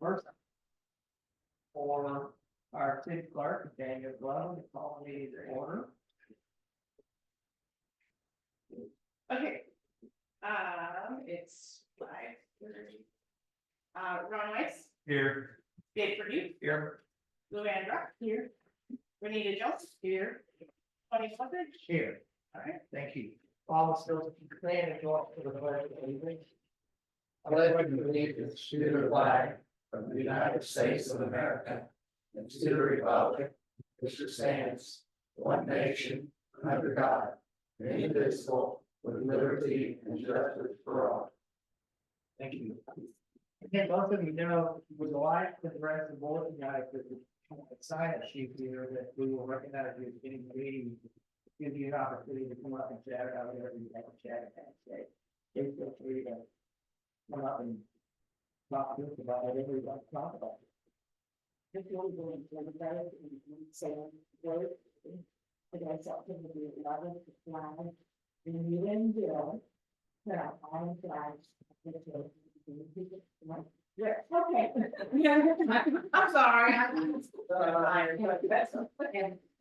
person. For our city clerk, Daniel Glover, to call the meeting to order. Okay, it's 5:30. Ron Weiss, Here. Dave Purdue, Here. Luandra, here. Renita Jones, here. Tony Buzzard, Here. all right. Thank you. All still stand and join for the pledge of allegiance. I pledge allegiance to the flag of the United States of America and to the republic which stands one nation under God, indivisible, with liberty and justice for all. Thank you. Again, most of you know, with the life of the rest of the board, you guys, the sign up sheet here that we will recognize you as getting the meeting. Give you an opportunity to come up and chat about whatever you have to chat and say. Please feel free to come up and talk to us about whatever you want to talk about. If you're going to everybody, say word, I guess I'll give you a lot of flag, and you and Bill, put out all the flags. Yeah, okay. Yeah, I'm sorry. And,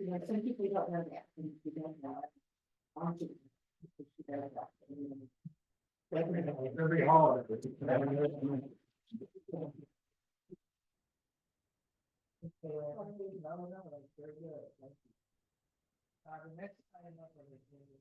you know, some people don't know that, and you don't know it. I'm just- Every holiday. Very good. Thank you. The next item up on the agenda.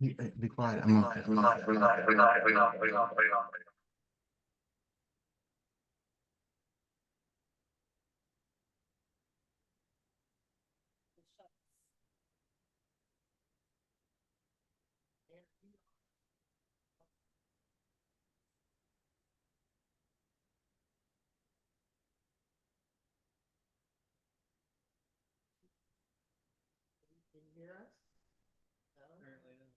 Be quiet. I'm not. Can you hear us? Apparently not.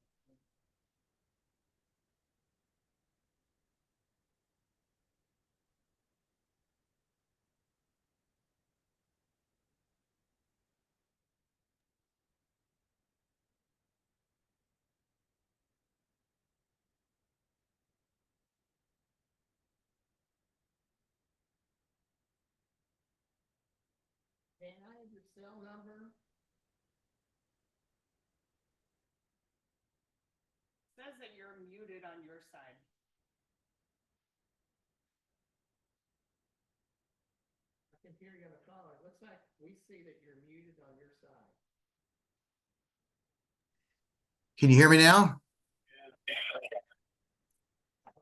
Can I have your cell number? Says that you're muted on your side. I can hear you on the phone. It looks like we see that you're muted on your side. Can you hear me now?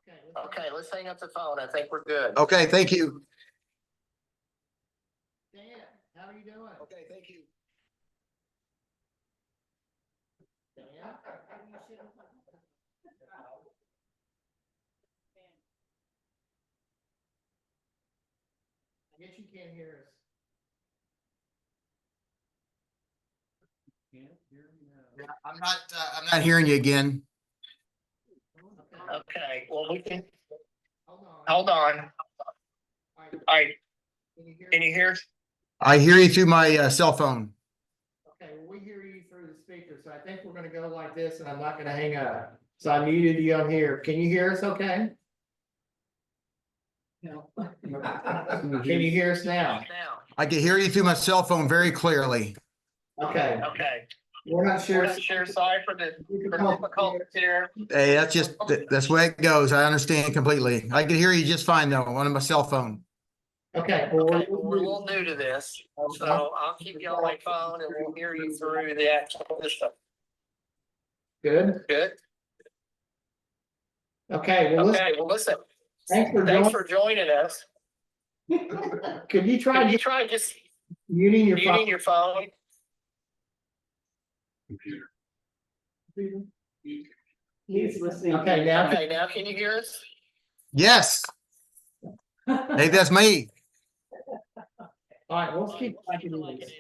Okay, Okay, let's hang up the phone. I think we're good. Okay, thank you. Dan, how are you doing? Okay, thank you. Dan? I guess you can't hear us. Can't hear me now. I'm not hearing you again. Okay. Okay, well, we can Hold on. All right, can you hear? I hear you through my cell phone. Okay, well, we hear you through the speaker, so I think we're gonna go like this and I'm not gonna hang up. So I muted you on here. Can you hear us okay? No. Can you hear us now? Now. I can hear you through my cell phone very clearly. Okay, Okay. we're not sure. We're not sure, sorry for the difficulties here. Hey, that's the way it goes. I understand completely. I can hear you just fine though, on my cell phone. Okay, well, Okay, well, we're a little new to this, so I'll keep you on my phone and we'll hear you through the actual system. good. Good? Okay, well, listen, Okay, well, listen, thanks for thanks joining. for joining us. Could you try Can you just try just muting your muting phone? your phone? He's listening. Okay, now, Okay, now can you hear us? Yes. Hey, that's me. all right, let's keep Keep it like it this. is.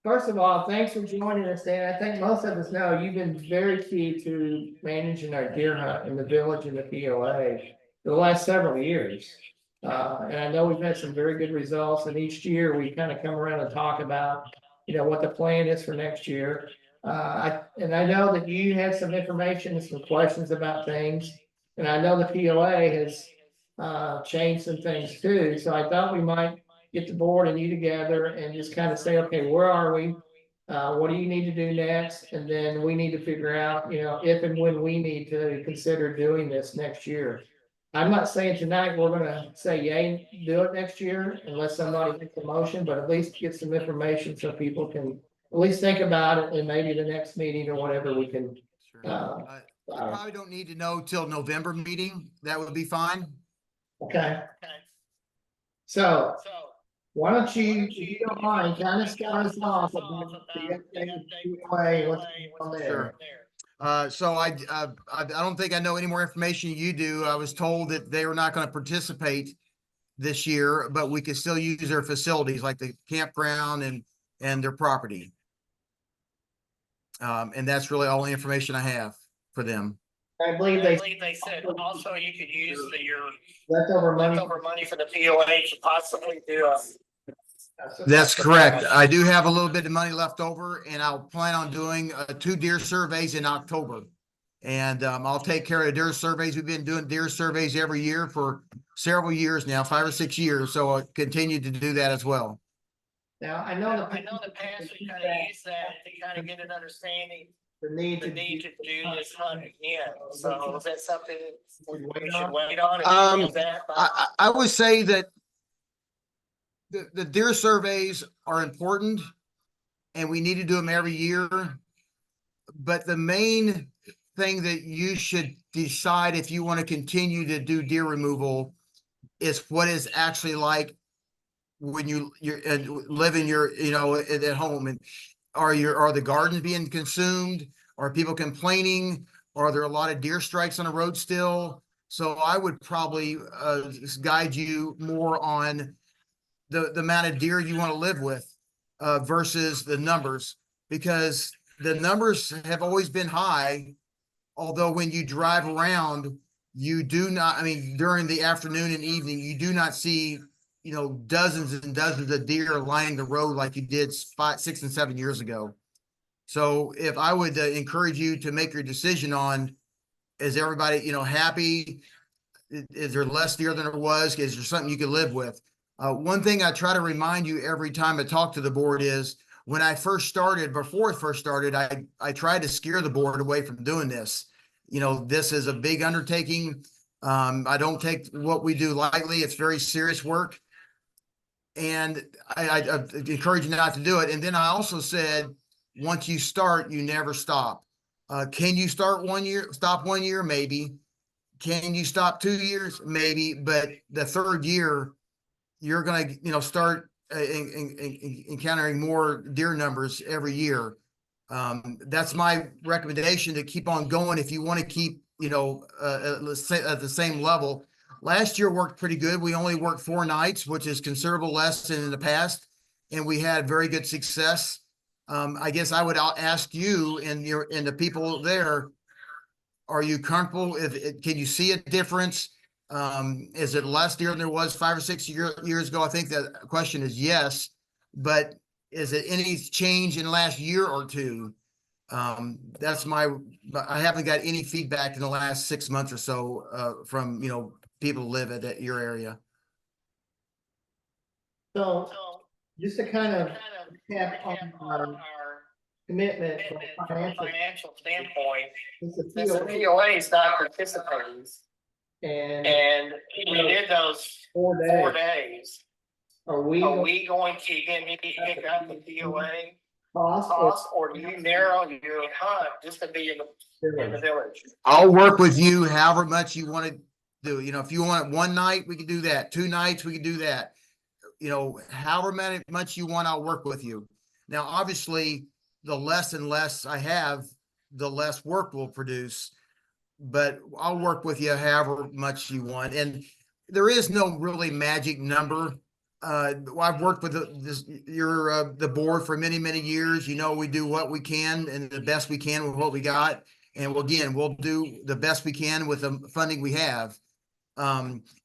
First of all, thanks for joining us, Dan. I think most of us know you've been very key to managing our deer hunt in the village and the POA for the last several years. And I know we've had some very good results, and each year we kind of come around and talk about, what the plan is for next year. And I know that you had some information and some questions about things, and I know the POA has changed some things too, so I thought we might get the board and you together and just kind of say, okay, where are we? What do you need to do next? And then we need to figure out, if and when we need to consider doing this next year. I'm not saying tonight we're gonna say, yay, do it next year unless somebody makes a motion, but at least get some information so people can at least think about it, and maybe the next meeting or whatever we can. You probably don't need to know till November meeting. That would be fine. Okay, Okay, so so. why don't you, if you don't mind, kind of start us off about the POA, what's going on there? So I don't think I know any more information you do. I was told that they were not going to participate this year, but we could still use their facilities like the campground and their property. And that's really all the information I have for them. I believe I they believe they said also you could use your leftover money. leftover money for the POA to possibly do a. That's correct. I do have a little bit of money left over, and I'll plan on doing 2 deer surveys in October. And I'll take care of deer surveys. We've been doing deer surveys every year for several years now, 5 or 6 years. So I'll continue to do that as well. Now, I know I know in the past we kind of used that to kind of get an understanding, the need the to. need to do this hunt again. So is that something we wait should on? wait on? Um, Is that- I would say that the deer surveys are important and we need to do them every year. But the main thing that you should decide if you want to continue to do deer removal is what is actually like when you're living your, at home, and are the gardens being consumed? Are people complaining? Are there a lot of deer strikes on the road still? So I would probably guide you more on the amount of deer you want to live with versus the numbers, because the numbers have always been high. Although when you drive around, you do not, I mean, during the afternoon and evening, you do not see, dozens and dozens of deer lining the road like you did 5, 6, and 7 years ago. So if I would encourage you to make your decision on, is everybody, happy? Is there less deer than there was? Is there something you could live with? One thing I try to remind you every time I talk to the board is when I first started, before I first started, I tried to scare the board away from doing this. This is a big undertaking. I don't take what we do lightly. It's very serious work. And I encourage you not to do it. And then I also said, once you start, you never stop. Can you start 1 year, stop 1 year? Maybe. Can you stop 2 years? Maybe. But the third year, you're going to, start encountering more deer numbers every year. That's my recommendation, to keep on going if you want to keep, at the same level. Last year worked pretty good. We only worked 4 nights, which is considerable less than in the past, and we had very good success. I guess I would ask you and the people there, are you comfortable? Can you see a difference Is it less deer than there was 5 or 6 years ago? I think the question is yes, but is it any change in the last year or two? That's I haven't got any feedback in the last 6 months or so, from, people who live at your area. So just to kind of tap on our commitment from a financial standpoint, this is this POA, POA is not participating. and And we did those 4 days. are Are we we going to again maybe pick up the POA cost cost, or do you narrow your hunt just to be in the village? I'll work with you however much you want to do. If you want it one night, we can do that. 2 nights, we can do that. However much you want, I'll work with you. Now, obviously, the less and less I have, the less work we'll produce, but I'll work with you however much you want. And there is no really magic number. I've worked with the board for many, many years. We do what we can and the best we can with what we got. And we'll do the best we can with the funding we have.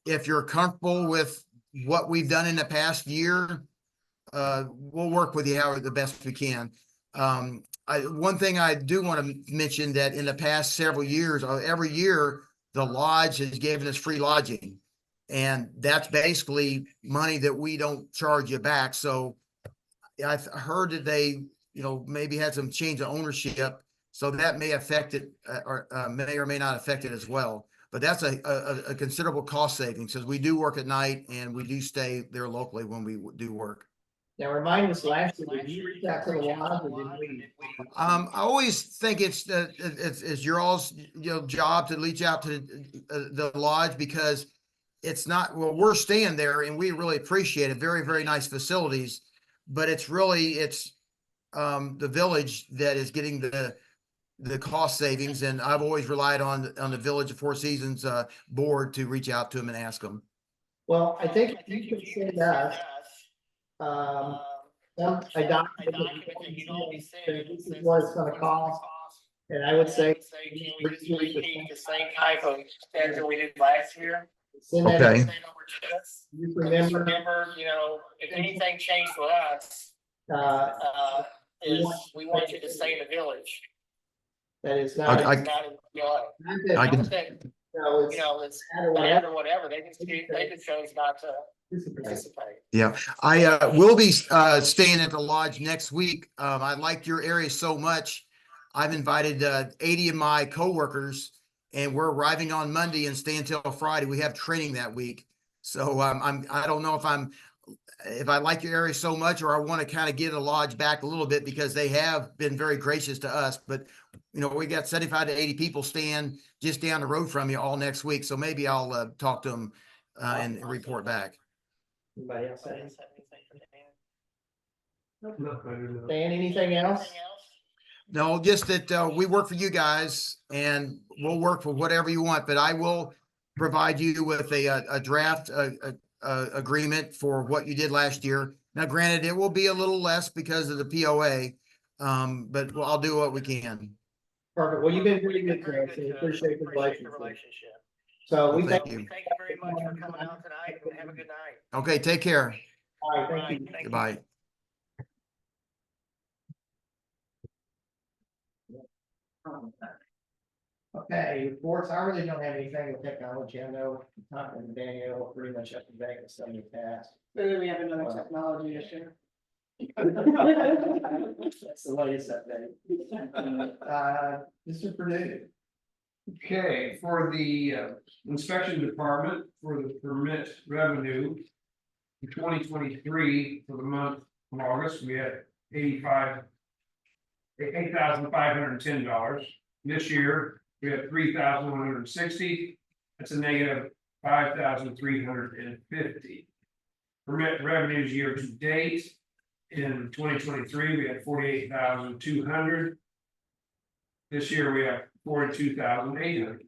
If you're comfortable with what we've done in the past year, we'll work with you however the best we can. One thing I do want to mention that in the past several years, every year, the lodge has given us free lodging. And that's basically money that we don't charge you back. So I've heard that they, maybe had some change of ownership. So that may affect it, or may or may not affect it as well. But that's a considerable cost savings because we do work at night and we do stay there locally when we do work. now remind us last year, did you reach out to the lodge or did we? I always think it's your all's job to reach out to the lodge because it's not, well, we're staying there and we really appreciate it. Very, very nice facilities, but it's the village that is getting the cost savings. And I've always relied on the Village of Four Seasons board to reach out to them and ask them. Well, I think you can send us a document that this is what it's gonna cost. And I would say, Can we just repeat the same type of schedule we did last year? send that, Okay. just Just remember, remember, if anything changed for us, is we want you to stay in the village. that is not. I It's not in the POA. I can- Not that, it's whatever, they just chose not to participate. Yeah, I will be staying at the lodge next week. I like your area so much. I've invited 80 of my coworkers, and we're arriving on Monday and staying until Friday. We have training that week, so I don't know if I like your area so much, or I want to kind of get a lodge back a little bit because they have been very gracious to us. But we got 75 to 80 people staying just down the road from you all next week, so maybe I'll talk to them and report back. Anybody else say? Dan, anything else? No, just that we work for you guys and we'll work for whatever you want, but I will provide you with a draft agreement for what you did last year. Now, granted, it will be a little less because of the POA, but I'll do what we can. Perfect. Well, you've been pretty good to us. We appreciate the relationship. So we Thank thank you. Thank you very much for coming out tonight and have a good night. Okay, take care. All right, thank you. Thank you. Goodbye. Okay, reports. I really don't have anything with technology. I know talking to Danielle pretty much up to date with some of the tasks. Maybe we have another technology issue. That's the latest update. Mr. Purdue. Okay, for the inspection department for the permit revenue. In 2023, for the month of August, we had $8,510. This year, we had $3,160. That's a negative $5,350. Permit revenues year to date. In 2023, we had 48,200. This year, we have 42,800.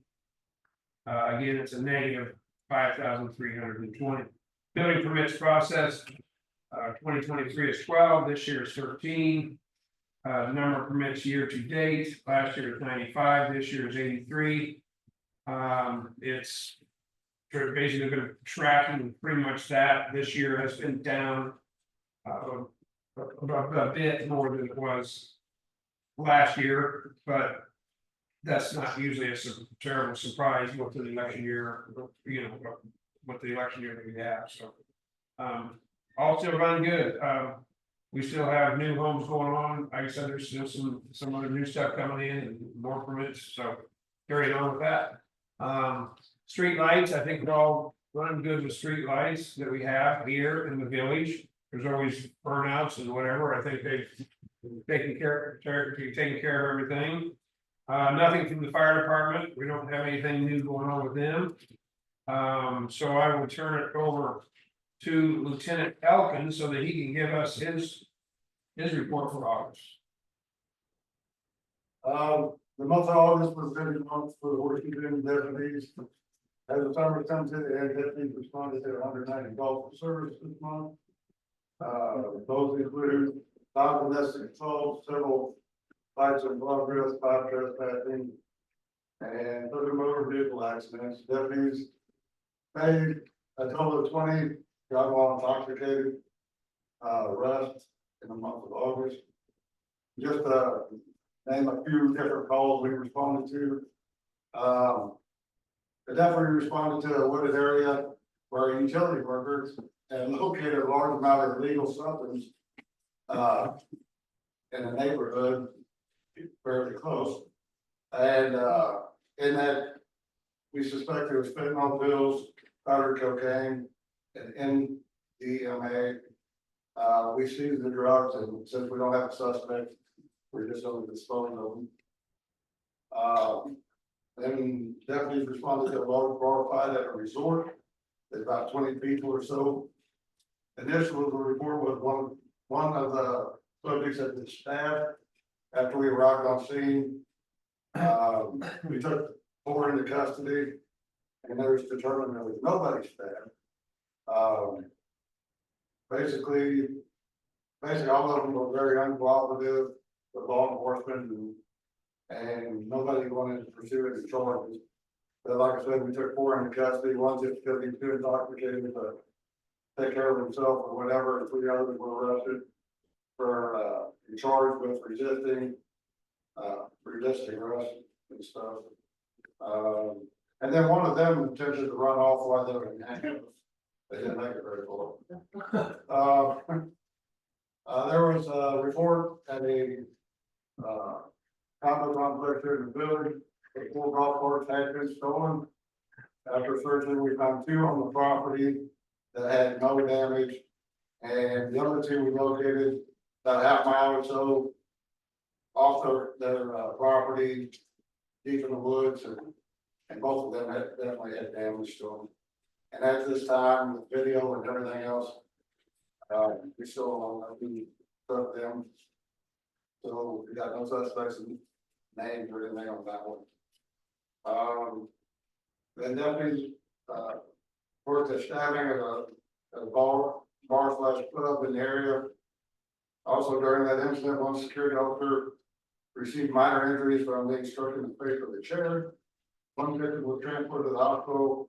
Again, it's a negative 5,320. Building permits processed, 2023 is 12, this year is 13. The number of permits year to date, last year was 95, this year is 83. It's basically been tracking pretty much that. This year has been down. A bit more than it was last year, but. That's not usually a terrible surprise with the election year, you know, what the election year that we have, so. All still running good, we still have new homes going on, like I said, there's still some other new stuff coming in and more permits, so. Carrying on with that. Street lights, I think we're all running good with street lights that we have here in the village. There's always burnouts and whatever, I think they've taken care of everything. Nothing from the fire department, we don't have anything new going on with them. So I will turn it over to Lieutenant Elkin so that he can give us his report for August. The month of August was a busy month for the horsekeeping deputies. As the summer comes in, the deputies responded to 190 calls for service this month. Those include 5 domestic assaults, several fights and progress, 5 trespassing, and 30 motor vehicle accidents. Deputies made a total of 20 got while intoxicated arrests in the month of August. Just name a few different calls we responded to. The deputy responded to a wooded area where utility workers had located a large amount of illegal substance in a neighborhood fairly close. And in that, we suspect it was fentanyl pills, powdered cocaine, and MDMA. We seized the drugs, and since we don't have a suspect, we're just going to dispose of them. Then deputies responded to a large bar fight at a resort. There's about 20 people or so. Initially, the report was one of the subjects had been stabbed. After we arrived on scene, we took 4 into custody, and there was determined there was nobody stabbed. Basically all of them were very uncooperative with law enforcement, and nobody wanted to pursue any charges. But like I said, we took 4 into custody. One just because he was too intoxicated to take care of himself or whatever, and 3 others were arrested for charged with resisting arrest and stuff. And then one of them attempted to run off while they were in handcuffs. They didn't make it very far. There was a report at a condo complex here in the village. The 4 golf carts had been stolen. After searching, we found 2 on the property that had no damage, and the other 2 we located about a half mile or so off their property, deep in the woods, and both of them definitely had damage to them. And at this time, with video and everything else, we still don't know who took them. So we got no suspects and names or anything on that one. The deputies worked at stabbing at a bar / club in the area. Also during that incident, one security officer received minor injuries from being struck in the face with a chair. One victim was transported to the hospital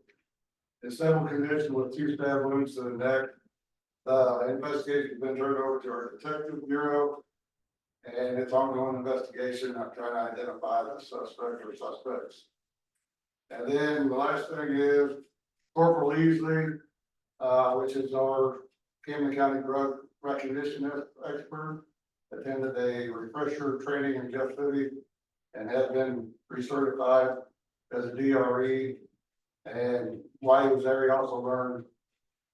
in stable condition with 2 stab wounds to the neck. The investigation has been turned over to our detective bureau, and it's ongoing investigation. I'm trying to identify the suspect or suspects. And then the last thing is Corporal Easley, which is our Camden County drug recognition expert, attended a refresher training in Jeff City and has been recertified as a DRE. And while he was there, he also learned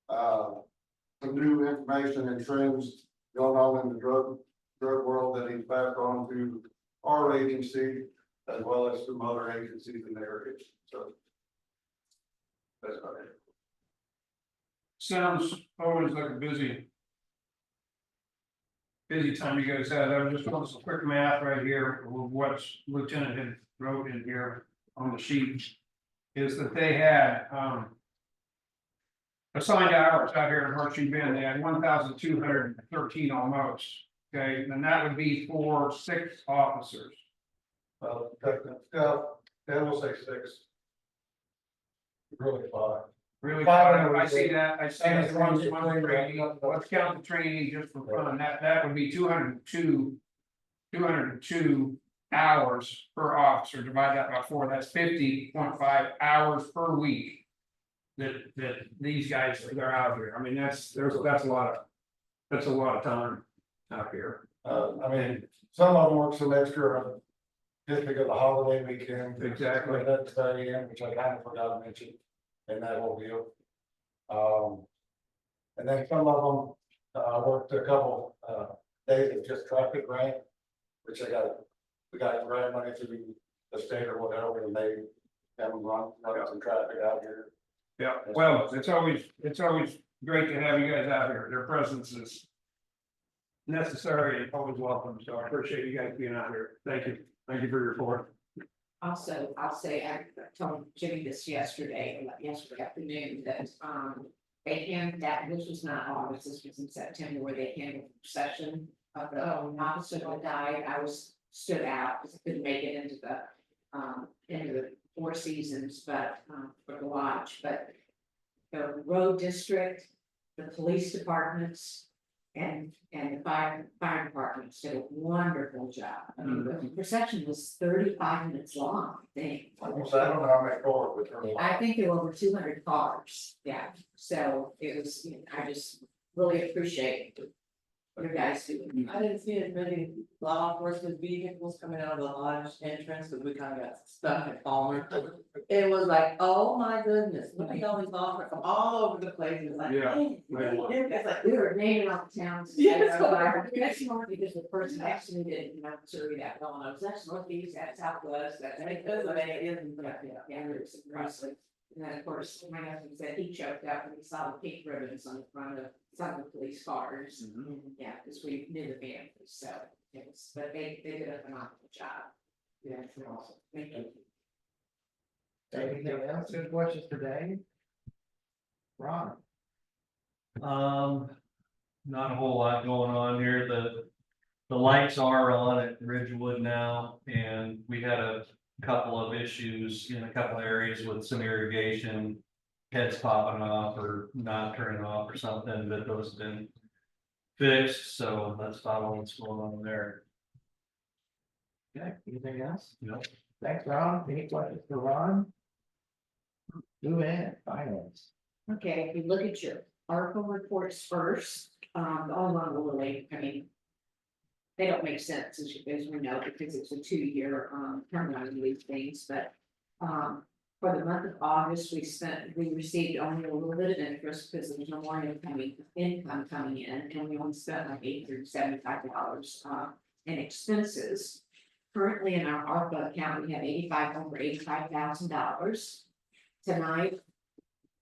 some new information and trends going on in the drug world that he passed on to our agency as well as some other agencies in the area. So that's about it. Sounds always like a busy time you guys had. I just want some quick math right here of what Lieutenant had wrote in here on the sheet. Is that they had assigned hours out here in Horseshoe Bend. They had 1,213 almost. Okay, and that would be for 6 officers. That will say 6. Really 5. Really, Five I see that, I see And that. it's one Let's count the training just for fun, that would be 202 hours per officer, divide that by 4, that's 50.5 hours per week. That these guys are out here, I mean, that's a lot of time out here. I mean, some of them work some extra, just because of the holiday weekend. Exactly. With that study in, which I kind of forgot to mention, in that whole deal. And then some of them, worked a couple, days of just traffic grant, which we got grant money through the state or whatever, and they haven't run some traffic out here. Yeah, well, it's always great to have you guys out here, their presence is necessary and always welcome, so I appreciate you guys being out here, thank you for your report. Also, I'll say, I told Jimmy this yesterday afternoon, that, they handed that, this was not August, this was in September, where they handled the procession of the officer that died. I stood out, because I couldn't make it into the Four Seasons, but, for the lodge, but the road district, the police departments, and the fire departments did a wonderful job. I mean, the procession was 35 minutes long, I think. I don't know how many cars with her. I think there were over 200 cars, yeah, so it was, I just really appreciate you guys doing. I didn't see as many law enforcement vehicles coming out of the lodge entrance, because we kind of got stuck at Palmer. It was like, oh my goodness, look at all these law enforcement from all over the place, it was like, Yeah. hey, it's like, We were naming off the towns. Yes. That's more because the person next to me didn't know Missouri that well, and I was, that's northeast, that's southwest, that's. because of it isn't, Yeah, it was impressive. And then, of course, my husband said he choked up when he saw the pink ribbons on the front of some of the police cars. Yeah, because we knew the families, so it was, but they did a phenomenal job. yeah, it's awesome. Thank you. Anything else, good questions today? Ron? Not a whole lot going on here. The lights are on at Ridgewood now, and we had a couple of issues in a couple of areas with some irrigation. Heads popping off or not turning off or something, but those have been fixed, so that's about all that's going on there. Okay, anything else? You know, Thanks, Ron. Any questions for Ron? Luann, finance. Okay, if you look at your article reports first, all along the way, I mean. They don't make sense, as we know, because it's a 2-year turnaround of these things, but. For the month of August, we received only a little bit of interest because there was no more income coming in, and we only spent like $875 in expenses. Currently in our ARPA account, we have over $85,000. Tonight,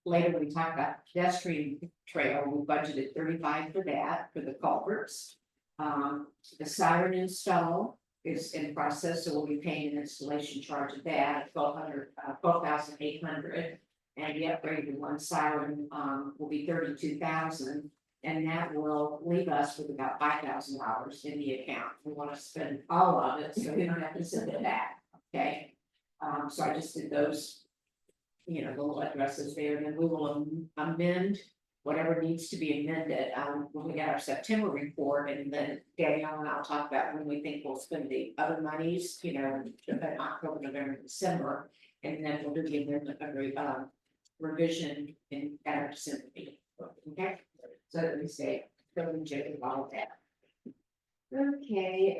later we talk about pedestrian trail, we budgeted 35 for that, for the culverts. The siren install is in process, so we'll be paying an installation charge of that, $12,800. And the upgrade to one siren, will be $32,000. And that will leave us with about $5,000 in the account. We want to spend all of it, so we don't have to send it back, okay? So I just did those, the little addresses there, and then we will amend whatever needs to be amended, when we get our September report, and then Danielle and I'll talk about when we think we'll spend the other monies, in October, November, December, and then we'll do the amendment of revision at our December meeting, okay? So that we stay, don't check all of that. Okay,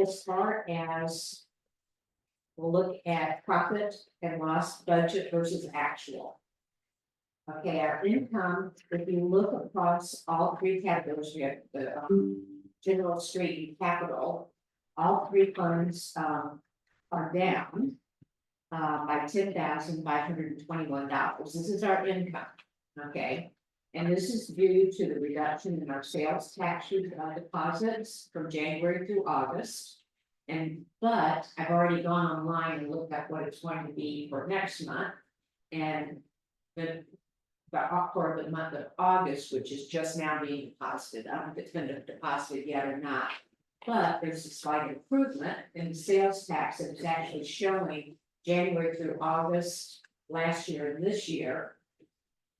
as far as we'll look at profit and loss budget versus actual. Okay, our income, if you look across all three categories, we have the general, street, and capital. All three funds are down by $10,521. This is our income, okay? And this is due to the reduction in our sales tax deposits from January through August. But I've already gone online and looked at what it's going to be for next month. And for the month of August, which is just now being deposited. I don't know if it's been deposited yet or not. But there's a slight improvement in the sales tax, and it's actually showing January through August last year and this year.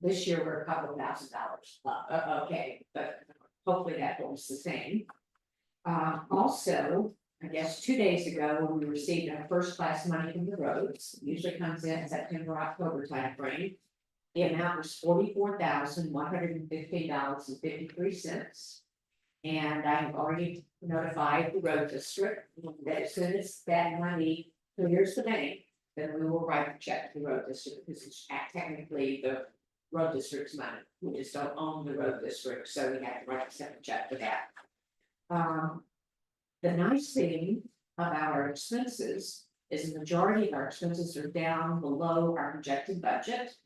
This year, we're a couple of $1,000s, okay, but hopefully that holds the same. Also, I guess 2 days ago, we received our first class money from the roads, usually comes in September, October timeframe. The amount was $44,115.53. And I have already notified the road district that as soon as that money clears the bank, then we will write a check to the road district, because it's technically the road district's money. We just don't own the road district, so we have to write a separate check for that. The nice thing about our expenses is the majority of our expenses are down below our projected budget.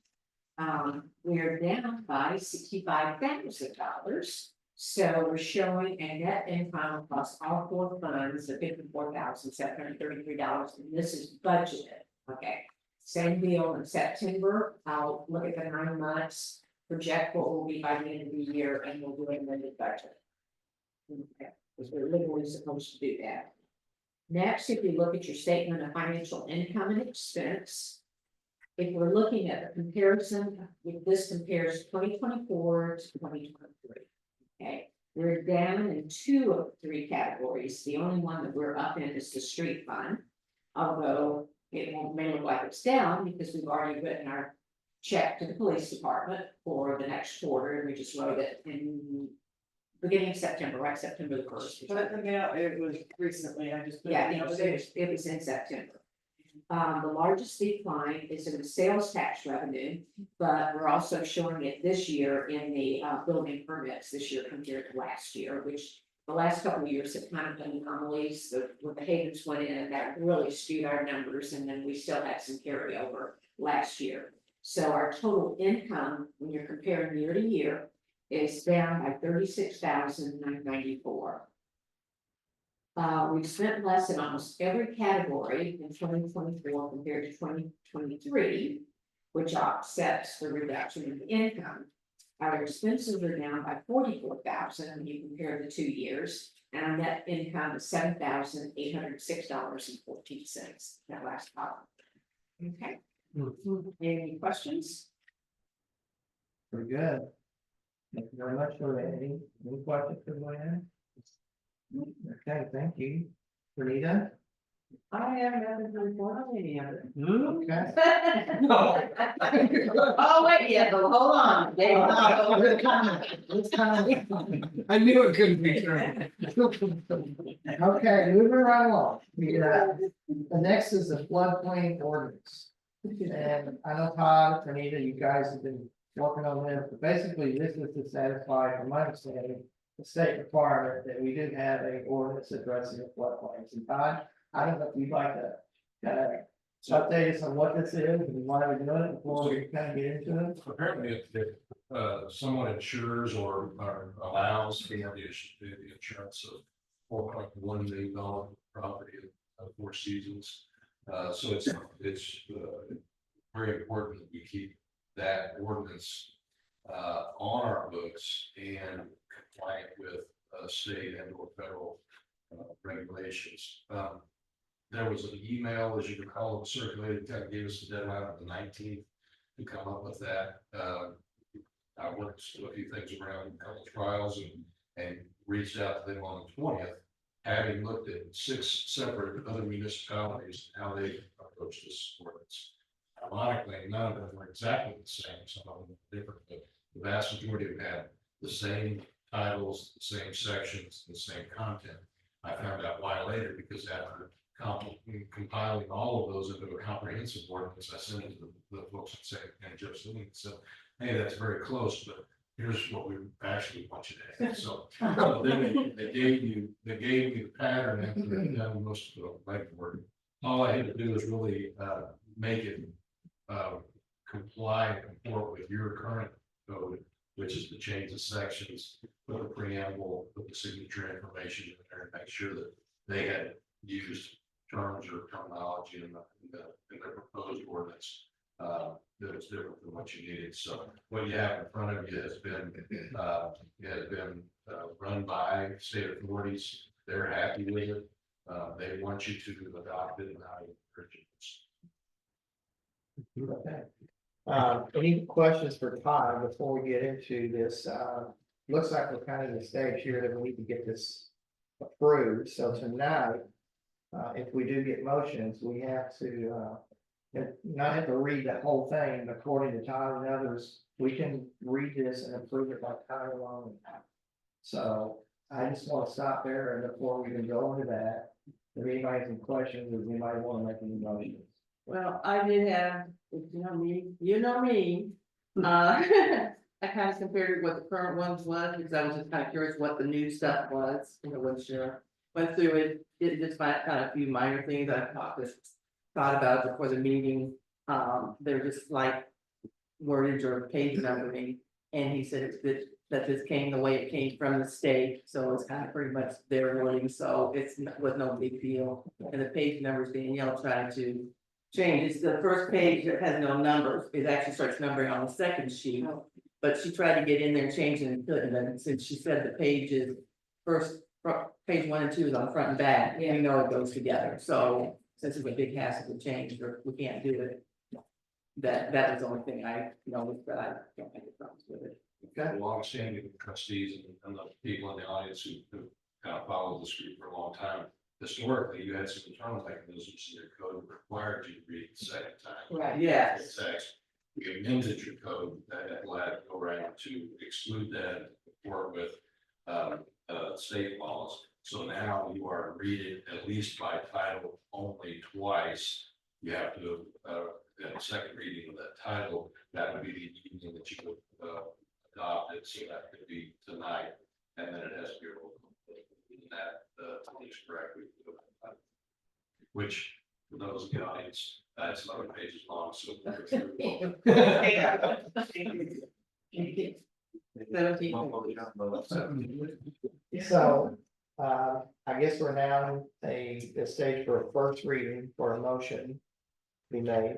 We are down by $65,000. So we're showing a net income across all 4 funds of $54,733, and this is budgeted, okay? Same deal in September, I'll look at the 9 months, project what will be by the end of the year, and we'll do an amended budget. Okay, because we're literally supposed to do that. Next, if you look at your statement of financial income and expense, if we're looking at the comparison, if this compares 2024 to 2023. Okay, we're down in 2 of 3 categories. The only one that we're up in is the street fund. Although it may look like it's down because we've already written our check to the police department for the next quarter, and we just wrote it in beginning of September, right? September the 1st. But the mail, it was recently, I just. Yeah, it was in September. The largest decline is in the sales tax revenue, but we're also showing it this year in the building permits this year compared to last year, which the last couple of years have kind of been anomalies. When the Havens went in, that really skewed our numbers, and then we still had some carryover last year. So our total income, when you're comparing year to year, is down by $36,994. We've spent less in almost every category in 2024 compared to 2023, which offsets the reduction in income. Our expenses are down by $44,000 when you compare the 2 years, and our net income is $7,806.14. That last column. Okay. Any questions? Pretty good. Thank you very much for that. Any questions for Luann? Okay, thank you. Renita? I have nothing to report on any of it. Okay. Oh, wait, yeah, but hold on. I knew it couldn't be true. Okay, moving right along. The next is the floodplain ordinance. And I know Todd, Renita, you guys have been working on this, but basically this is to satisfy, from my understanding, the state requirement that we do have a ordinance addressing the floodplains. And Todd, I don't know if you'd like to update us on what this is and why we're doing it before we kind of get into it. Apparently, if someone insures or allows for the insurance of $4.1 million property of 4 seasons. So it's very important that we keep that ordinance on our books and compliant with state and or federal regulations. There was an email, as you recall, circulated, kind of gave us the deadline of the 19th to come up with that. I worked a few things around, a couple of trials, and reached out to them on the 20th, having looked at 6 separate other municipalities, how they approach this ordinance. Ironically, none of them were exactly the same, some of them were different, but the vast majority of them had the same titles, the same sections, the same content. I found out why later, because after compiling all of those into a comprehensive ordinance, I sent it to the folks at and Jefferson and said, hey, that's very close, but here's what we actually want you to have. So then they gave me the pattern after they've done most of the legwork. All I had to do is really make it comply and comport with your current code, which is to change the sections, put the preamble, put the signature information in there, and make sure that they had used terms or terminology in the proposed ordinance that was different than what you needed. So what you have in front of you has been run by state authorities. They're happy with it. They want you to adopt it, and I encourage you. Okay. Any questions for Todd before we get into this? Looks like we're kind of in the stage here that we need to get this approved. So tonight, if we do get motions, we have to, not have to read the whole thing, but according to Todd and others, we can read this and approve it by title only. So I just want to stop there, and before we can go into that, if anybody has any questions, or anybody want to make any motions? Well, I did have, you know me, I kind of compared it what the current ones was, because I was just kind of curious what the new stuff was, wasn't sure. Went through it, it just found kind of a few minor things I thought about before the meeting. They're just like wordage or page numbering, and he said that this came the way it came from the state, so it's kind of pretty much their wording, so was no big deal. And the page numbers Danielle tried to change, it's the first page that has no numbers, it actually starts numbering on the second sheet. But she tried to get in there and change it and put it, and then since she said the pages, page 1 and 2 is on front and back, we know it goes together, so since it's a big hassle to change, we can't do it. That was the only thing I noticed, but I don't have any problems with it. Got a long standing with trustees and the people in the audience who kind of followed this group for a long time. Historically, you had some internal mechanisms in your code that required you to read the second time. Right, yes. Text. We amended your code that allowed go around to exclude that, work with state laws. So now you are reading at least by title only twice. You have to have a second reading of that title. That would be the evening that you would adopt it. So that could be tonight, and then it has to be rolled. That is correct. Which, for those in the audience, that's 11 pages long. So. So, I guess we're now a stage for a first reading for a motion to be made.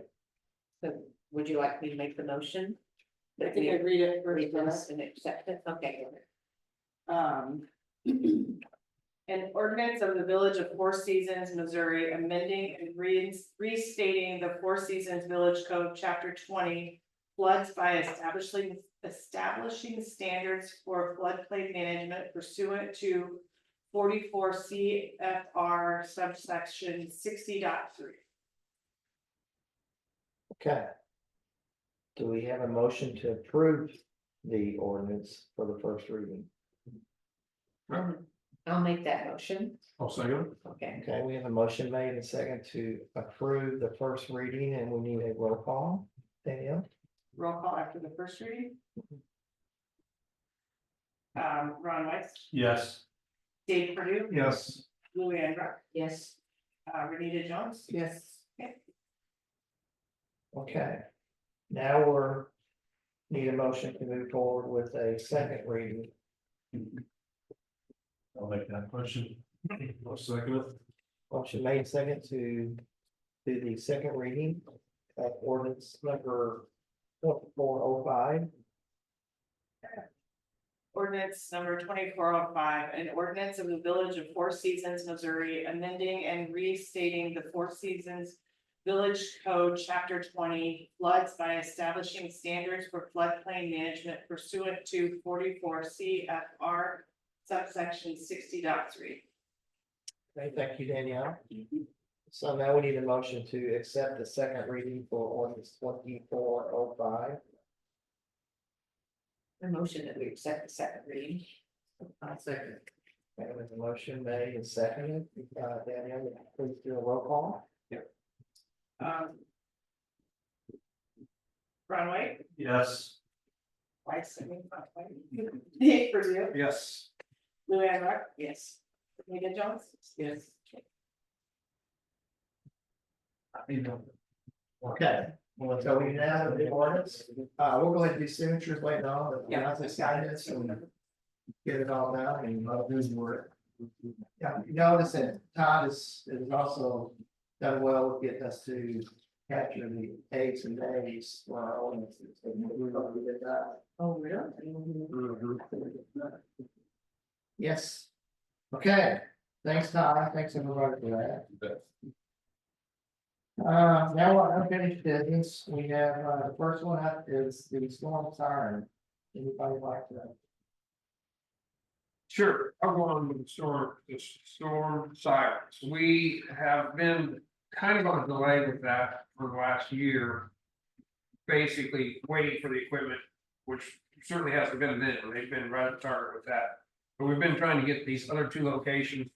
So would you like me to make the motion? I think I read it Read first. this and accept it, okay. An ordinance of the Village of Four Seasons, Missouri, amending and restating the Four Seasons Village Code, Chapter 20, floods by establishing standards for floodplain management pursuant to 44 CFR subsection 60.3. Okay. Do we have a motion to approve the ordinance for the first reading? I'll make that motion, I'll second. okay. Okay, we have a motion made and second to approve the first reading, and we need a roll call. Danielle? Roll call after the first reading. Ron Weiss, Yes. Dave Purdue, Yes. Luann Ruck, Yes, Renita Jones. Yes. Okay. Now need a motion to move forward with a second reading. I'll make that question. I'll second it. Motion made second to do the second reading of ordinance number 2405. Ordinance number 2405, an ordinance of the Village of Four Seasons, Missouri, amending and restating the Four Seasons Village Code, Chapter 20, floods by establishing standards for floodplain management pursuant to 44 CFR subsection 60.3. Okay, thank you, Danielle. So now we need a motion to accept the second reading for ordinance 2405. the motion that we accept the second reading. Second. Okay, there's a motion made and seconded. Danielle, please do a roll call. Ron White, Yes. Weiss, Dave Purdue, Yes. Luann Ruck, yes. Renita Jones. Yes. Okay, well, so we now have the ordinance. We'll go ahead and do signatures later on, but Yeah. not this guidance and get it all done and I'll do the work. Yeah, you notice that Todd is also done well with getting us to capture the dates and days for our ordinances. So we're gonna do that. Oh, really? Yes. Okay, thanks, Todd. Thanks everybody for that. Now our unfinished business, we have, the first one up is the storm siren. Anybody like that? Sure, I'll go on with the storm sirens. We have been kind of on a delay with that for the last year. Basically waiting for the equipment, which certainly hasn't been an issue. They've been right at target with that. But we've been trying to get these other two locations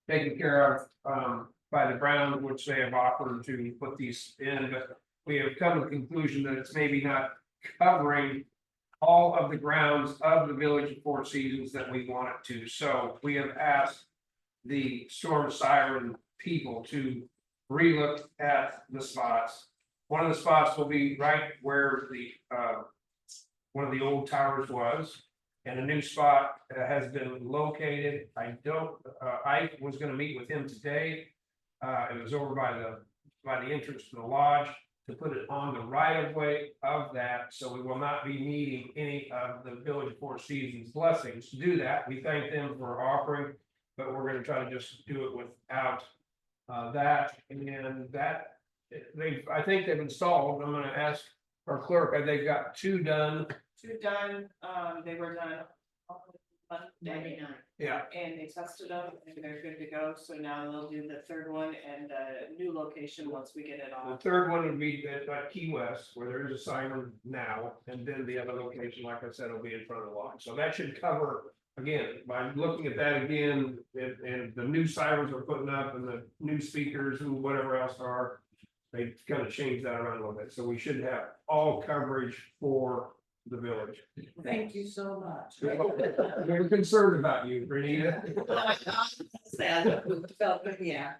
taken care of, by the Brown, which they have offered to put these in, but we have come to the conclusion that it's maybe not covering all of the grounds of the village of Four Seasons that we want it to. So we have asked the storm siren people to relook at the spots. One of the spots will be right where the one of the old towers was. And a new spot has been located. I was gonna meet with him today. It was over by the entrance to the lodge to put it on the right of way of that. So we will not be needing any of the Village of Four Seasons blessings to do that. We thank them for offering, but we're gonna try to just do it without that. And that I think they've installed. I'm gonna ask our clerk, they've got two done. Two done, they were done on Monday, Yeah, and they tested them, and they're good to go, so now they'll do the third one and a new location once we get it the all. third one would be at Key West, where there is a siren now, and then the other location, like I said, will be in front of the lodge. So that should cover, again, by looking at that again, and the new sirens we're putting up and the new speakers and whatever else are. They kind of changed that around a little bit, so we should have all coverage for the village. Thank you so much. We're concerned about you, Renita. Yeah,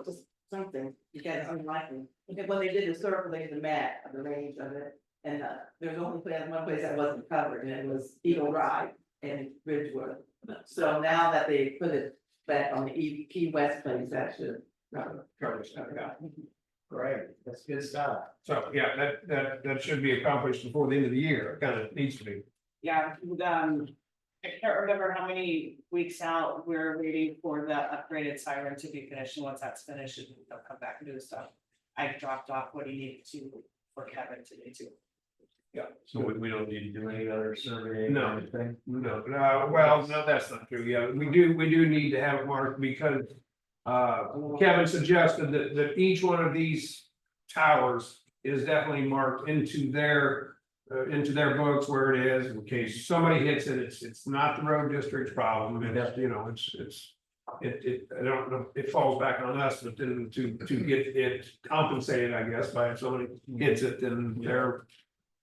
just something, you guys didn't like me. Because when they did the circle, they did the map of the range of it, and there's only one place that wasn't covered, and it was Eagle Drive and Ridgewood. So now that they put it back on the Key West place, that should. Coverage, yeah. Great, that's good stuff. So, yeah, that should be accomplished before the end of the year, it kind of needs to be. Yeah, I can't remember how many weeks out we're waiting for the upgraded siren to be finished, and once that's finished, they'll come back and do the stuff. I dropped off what he needed to for Kevin today too. So we don't need to do any other survey? No. No, well, no, that's not true, yeah, we do need to have it marked because. Kevin suggested that each one of these towers is definitely marked into their books where it is, in case somebody hits it, it's not the road district's problem, and that's, you know, I don't know, it falls back on us, but then to get it compensated, I guess, by if somebody hits it, then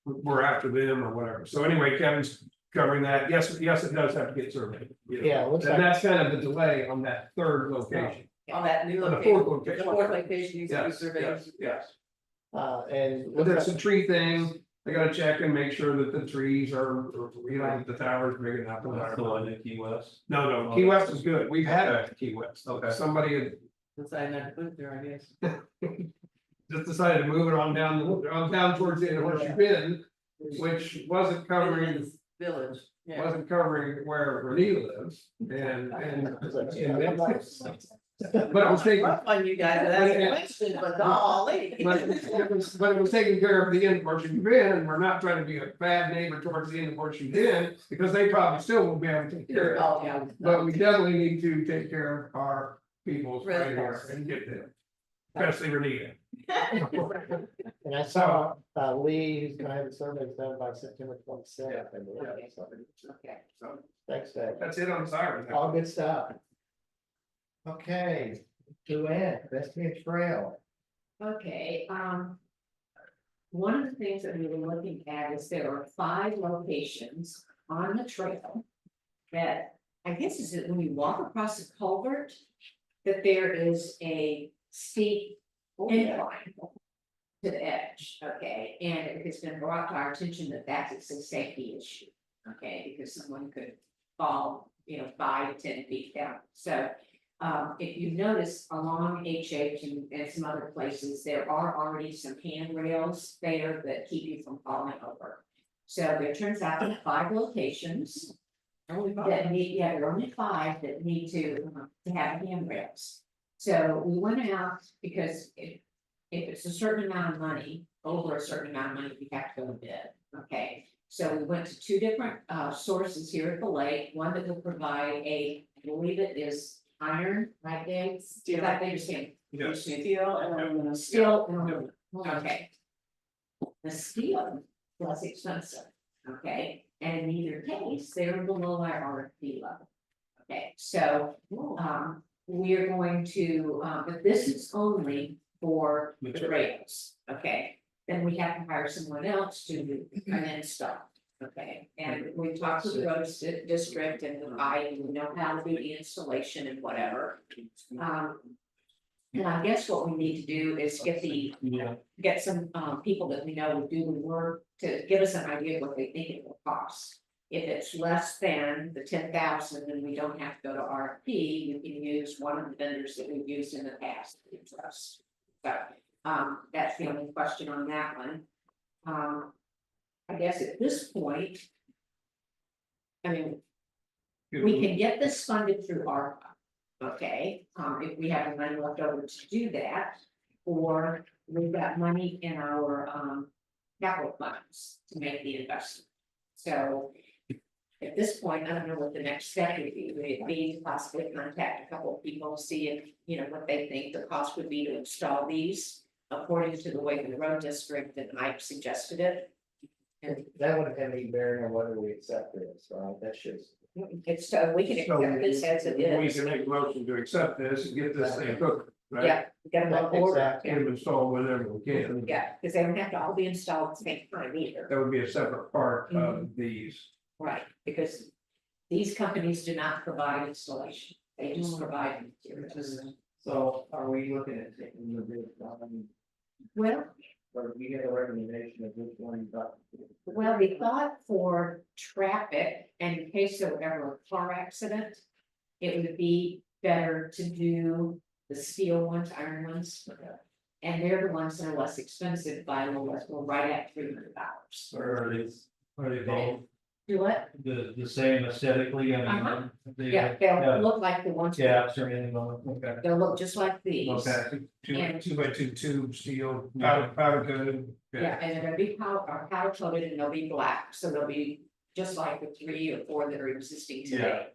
we're after them or whatever. So anyway, Kevin's covering that. Yes, it does have to get surveyed. You know. Yeah, it looks And like, that's kind of the delay on that third location. On that new On the location. fourth location. The fourth location needs to be Yes, surveyed. yes. and. But there's a tree thing, they gotta check and make sure that the trees are, you know, the tower's big enough. or That's the whatever. one in Key West? No, Key West is good, we've had it at Key West. Okay. Somebody had Decided not to put it there, I guess. just decided to move it on down towards the end of Horseshoe Bend, which wasn't covering, Village, yeah. wasn't covering where Renee lives, and. But it was taking, Rough on you guys, that's a question, but golly. but it was taking care of the end of Horseshoe Bend, and we're not trying to be a bad neighbor towards the end of Horseshoe Bend, because they probably still won't be able to take care of it. Oh, yeah. But we definitely need to take care of our peoples right Really here nice. and get them, especially Renita. And I saw, Lee, who's gonna have the survey done by September 27th. Okay. So Thanks, Dave. that's it on sirens. All good stuff. Okay, Joanne, Vestigial Trail. Okay, one of the things that we were looking at is there are 5 locations on the trail. That, I guess is that when you walk across the culvert, that there is a steep incline to the edge, okay, and it's been brought to our attention that that's a safety issue. Okay, because someone could fall, 5 to 10 feet down, so. If you notice along HH and some other places, there are already some handrails there that keep you from falling over. So there turns out there are 5 locations. That need, there are only 5 that need to have handrails. So we went out because if it's a certain amount of money, over a certain amount of money, we have to go to bid, okay? So we went to two different sources here at the lake, one that will provide I believe it is iron, right, Dave? Steel. Like they understand, Yes. Steel and aluminum. steel and aluminum, okay. The steel is less expensive, okay, and in either case, they're below our RFP level. Okay, so, we're going to, but this is only for the rails, okay? Then we have to hire someone else to do an install, okay? And we talked to the road district and we know how to do the installation and whatever. And I guess what we need to do is get some, people that we know will do the work to give us an idea of what they think it will cost. If it's less than the 10,000, then we don't have to go to RFP, you can use one of the vendors that we've used in the past, trust. So, that's the only question on that one. I guess at this point. I mean, we can get this funded through ARPA. Okay, if we have the money left over to do that, or we've got money in our capital funds to make the investment. So at this point, I don't know what the next step would be. Would it be to possibly contact a couple of people, see if, what they think the cost would be to install these according to the way the road district and Mike suggested it? And that wouldn't have any bearing on whether we accept this, right? That's just. It's so we can accept this as it We is. can make a motion to accept this and get this thing cooked, right? Yeah, we got them on board. Exactly. Get them installed whenever we can. Yeah, because they don't have to all be installed at the same time either. That would be a separate part of these. Right, because these companies do not provide installation, they just provide materials. So are we looking at taking the bid, Well, or we get a recommendation of which one you got? well, we thought for traffic and in case there were ever a car accident, it would be better to do the steel ones, iron ones. And they're the ones that are less expensive by a little less, well, right at $300. Are they both Do what? the same aesthetically? I Uh-huh. mean, they- Yeah, they'll look like the ones. Gaps or anything on it? Okay. They'll look just like these. Okay, And- 2x2 tube steel, Yeah. powder coated. Yeah, and they're gonna be powder coated and they'll be black, so they'll be just like the 3 or 4 that are existing today.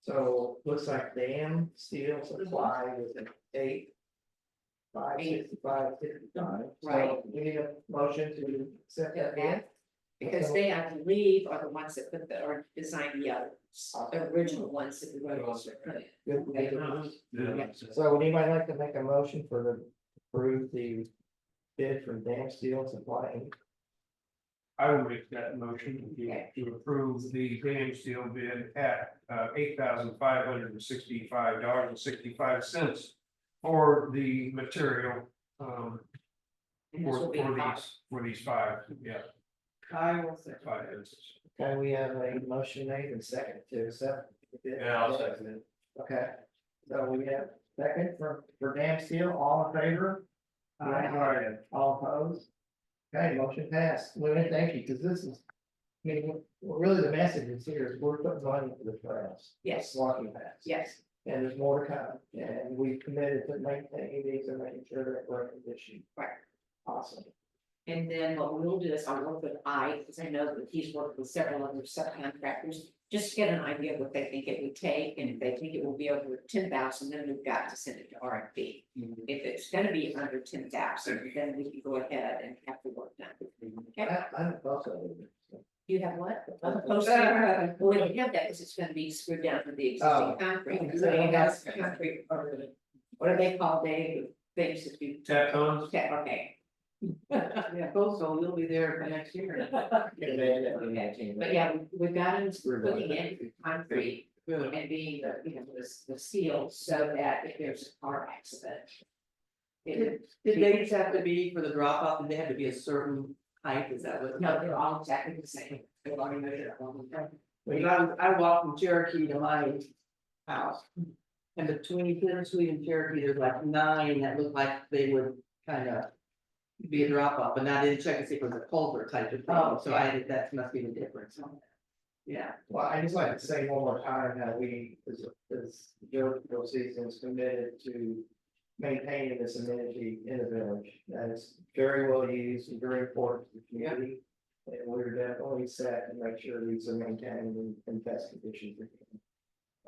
So looks like dam steel supply was an 8,565.55. Right. So we need a motion to accept that bid. Because they, I believe, are the ones that or designed the others, the original ones that the road district put in. Good. Yeah. So would anybody like to make a motion for the, approve the bid from Dam Steel Supply Inc.? I will make that motion to approve the dam steel bid at $8,565.65 for the material And this will be for these 5, yeah, I will say. 5 instances. Okay, we have a motion made and second to accept. the bid. Yeah, I'll second it. Okay, so we have second for Dam Steel, all in favor? Right. All opposed? Okay, motion passed. Well, thank you, because this is, I mean, really the message is here is we're putting money into the trails. Yes, Walking paths. yes, And there's more to come, and we committed to maintaining these and making sure that we're in condition. right. Awesome. And then what we'll do is I'll work with because I know that he's worked with several other subcontractors, just to get an idea of what they think it would take, and if they think it will be over 10,000, then we've got to send it to RFP. If it's gonna be under 10,000, then we can go ahead and have the work done. Okay, I'm also. you have what? Other poster? Well, we don't have that because it's gonna be screwed down for the existing concrete, so you have concrete, or what do they call Dave, things that you. Tap on. Okay. Yeah, postal, we'll be there for next year. But yeah, we've got them putting in concrete Good. and being the steel so that if there's a car accident. Did they just have to be for the drop off, and they had to be a certain height, is that what? No, they're all exactly the same. They've already measured it all the time. When I walked from Cherokee to my house. And between Bittersweet and Cherokee, there's like 9 that look like they would kind of. Be a drop off, but I didn't check to see if it was a culvert type of thing, so that must be the difference. Yeah, Well, I just like to say one more time that we, as Joe season is committed to maintaining this amenity in the village. That is very well used and very important to the community. And we're definitely set to make sure these are maintained in best condition.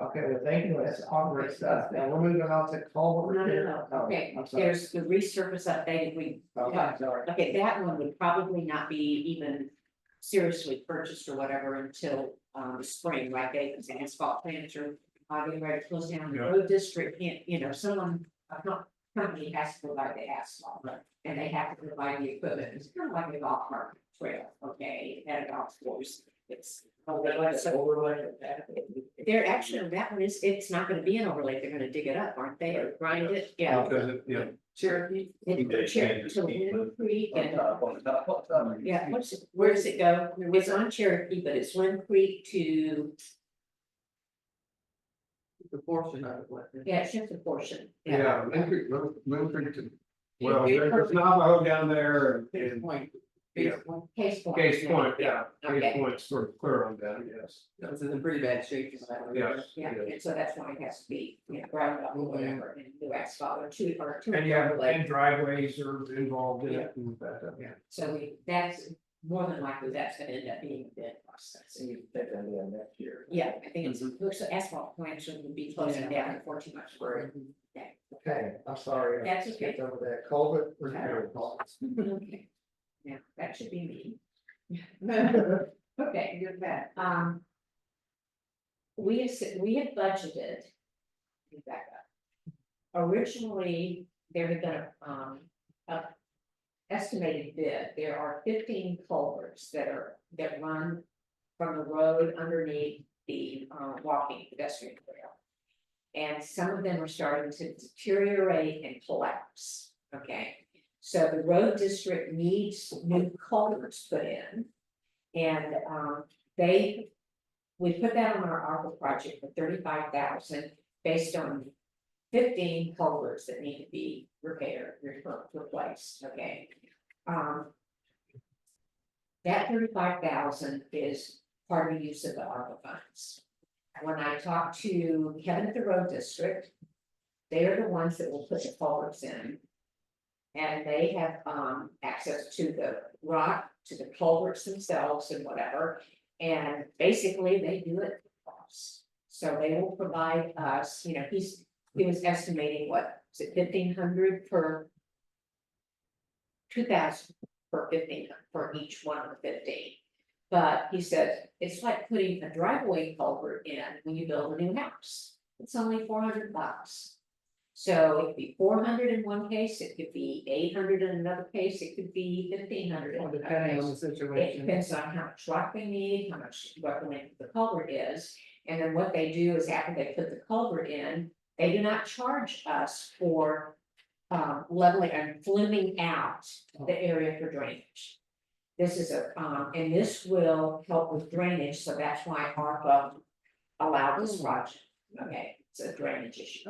Okay, well, thank you, that's all great stuff. Now we're moving on to culvert. No, Oh, okay, I'm sorry. there's the resurface update, we, Okay, sorry. okay, that one would probably not be even seriously purchased or whatever until, the spring, right, they, because the asphalt plants are, getting ready to close down, the Yeah. road district can't, someone, company has to provide the asphalt. Right. And they have to provide the equipment, it's kind of like a golf cart trail, okay, at a golf course, it's. They're actually, that one is, it's not gonna be an overlay, they're gonna dig it up, aren't they, or grind it, yeah. Because Cherokee. It's Cherokee to Window Creek and, yeah, where does it go? It's on Cherokee, but it's Wind Creek to, The portion of it, what? yeah, it's just a portion. Yeah, well, there's Navajo down there Case and Point. Yeah. Case Point. Case Point. Case Point, yeah, Okay. Case Point's sort of clear on that, yes. That was in pretty bad shape. Yeah. Yeah, and so that's why it has to be, ground up or whatever, and new asphalt or two. And yeah, overlay. and driveways are involved in it and that, yeah. So that's more than likely that's gonna end up being a bid process. So you take that in next year. Yeah, I think it's, looks like asphalt plants are gonna be closing Yeah. down before too much work. Okay, I'm sorry. I That's okay. skipped over that culvert repair costs. Okay. Yeah, that should be me. Okay, good that. We had budgeted. Let me back up. Originally, there had been a estimated bid. There are 15 culverts that run from the road underneath the walking pedestrian trail. And some of them are starting to deteriorate and collapse, okay? So the road district needs new culverts put in. And we put that on our ARPA project for 35,000 based on 15 culverts that need to be repaired, replaced, okay? That 35,000 is part of the use of the ARPA funds. When I talked to Kevin at the road district, they're the ones that will put the culverts in. And they have access to the rock, to the culverts themselves and whatever. And basically they do it for us. So they will provide us, he was estimating what, is it 1,500 per 2,000 per 15 for each one of the 15. But he said, it's like putting a driveway culvert in when you build a new house. It's only $400. So it could be 400 in one case, it could be 800 in another case, it could be 1,500 in another Depending on the case. It situation. depends on how much rock they need, how much, what the length of the culvert is. And then what they do is after they put the culvert in, they do not charge us for leveling and fluming out the area for drainage. This is and this will help with drainage, so that's why ARPA allowed this project, okay? It's a drainage issue.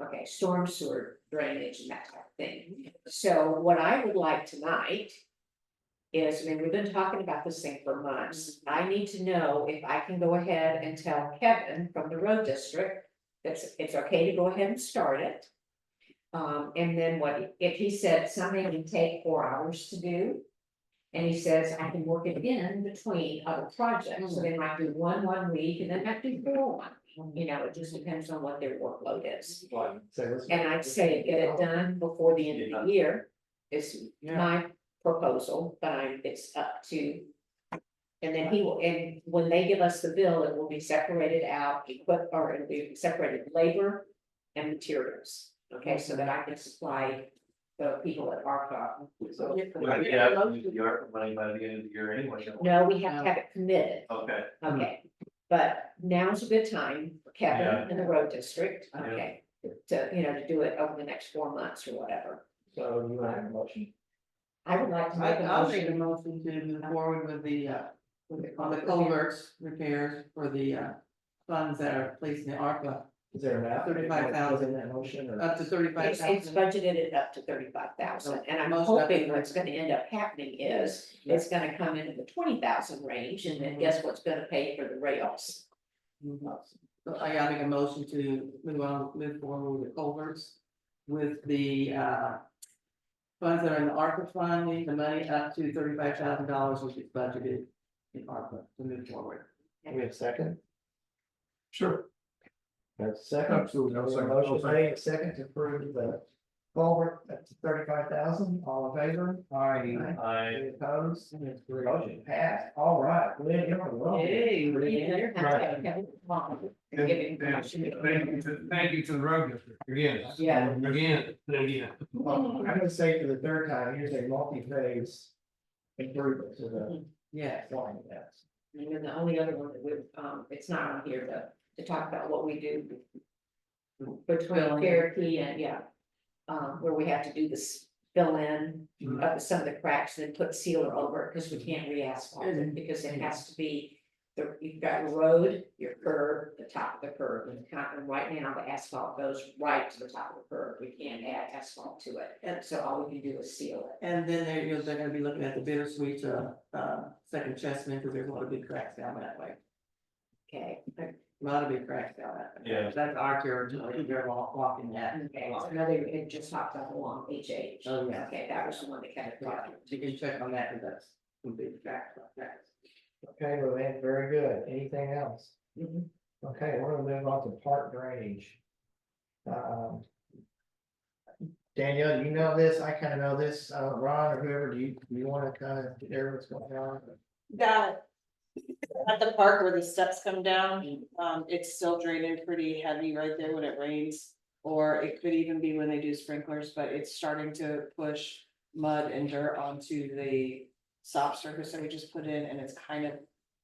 Okay, storm sewer drainage and that type of thing. So what I would like tonight is, we've been talking about this thing for months. I need to know if I can go ahead and tell Kevin from the road district that it's okay to go ahead and start it. And then if he said something would take 4 hours to do. And he says, I can work it in between other projects, so they might do one week and then have to do 4 1 week. It just depends on what their workload is. And I'd say get it done before the end of the year is my proposal, but it's up to. And then and when they give us the bill, it will be separated out, or it'll be separated labor and materials. Okay, so that I can supply the people at ARPA. So, well, yeah, the ARPA money by the end of the year anyway. don't we? No, we have to have it committed. Okay. Okay, but now's a good time for Kevin Yeah. and the road district, Yeah. okay, to do it over the next 4 months or whatever. So you want to have a motion? I would like to make a I'll make a motion. motion to move forward with the with the on the culvert culverts repairs for the funds that are placed in the ARPA, Is there an amount? 35,000. In that motion or? up to It's 35,000. budgeted at up to 35,000, and I'm Most hoping definitely. what's gonna end up happening is, it's gonna come into the 20,000 range, and then guess what's gonna pay for the rails? So I gotta make a motion to move forward with the culverts. with the, funds that are in the ARPA funding, the money up to $35,000, which is budgeted in ARPA to move forward. We have a second, Sure. that's a second. Absolutely, I'll second. Motion made, second to approve the culvert up to 35,000, all in favor? I, Any opposed? Motion passed, all right, Lynn, you're welcome. Hey, Thank you to the road district, again. Yeah. Again, and again. I'm gonna say for the third time, here's a multi-phase improvement to the yeah, line of that. And then the only other one that would, it's not on here to talk about what we do between Cherokee and, yeah. Where we have to do this fill in of some of the cracks and then put sealer over it, because we can't re-asphalt it, because it has to be. You've got your road, your curb, the top of the curb, and right now the asphalt goes right to the top of the curb, we can't add asphalt to it, and so all we can do is seal it. and then they're gonna be looking at the bittersweet, second Chestnut, because there's a lot of big cracks down that way. Okay, A lot of big cracks down that way. Yeah. That's our territory, they're walking that. okay, so another, it just hopped up along HH. Oh, yeah. Okay, that was the one that kept it talking. You can check on that, because that's some big cracks like that. Okay, Roseanne, very good. Anything else? Mhm. Okay, we're gonna move on to park drainage. Danielle, do you know this? I kind of know this. Ron or whoever, do you want to kind of share what's going on? That, at the park where the steps come down, it's still draining pretty heavy right there when it rains. Or it could even be when they do sprinklers, but it's starting to push mud and dirt onto the soft surface that we just put in, and it's kind of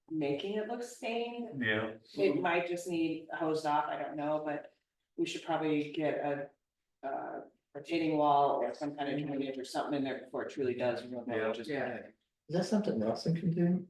making it look stained. yeah, It might just need hosed off, I don't know, but we should probably get a retaining wall or some kind of drainage or something in there before it truly does. Yeah. Just Yeah. Is that something Nelson can do?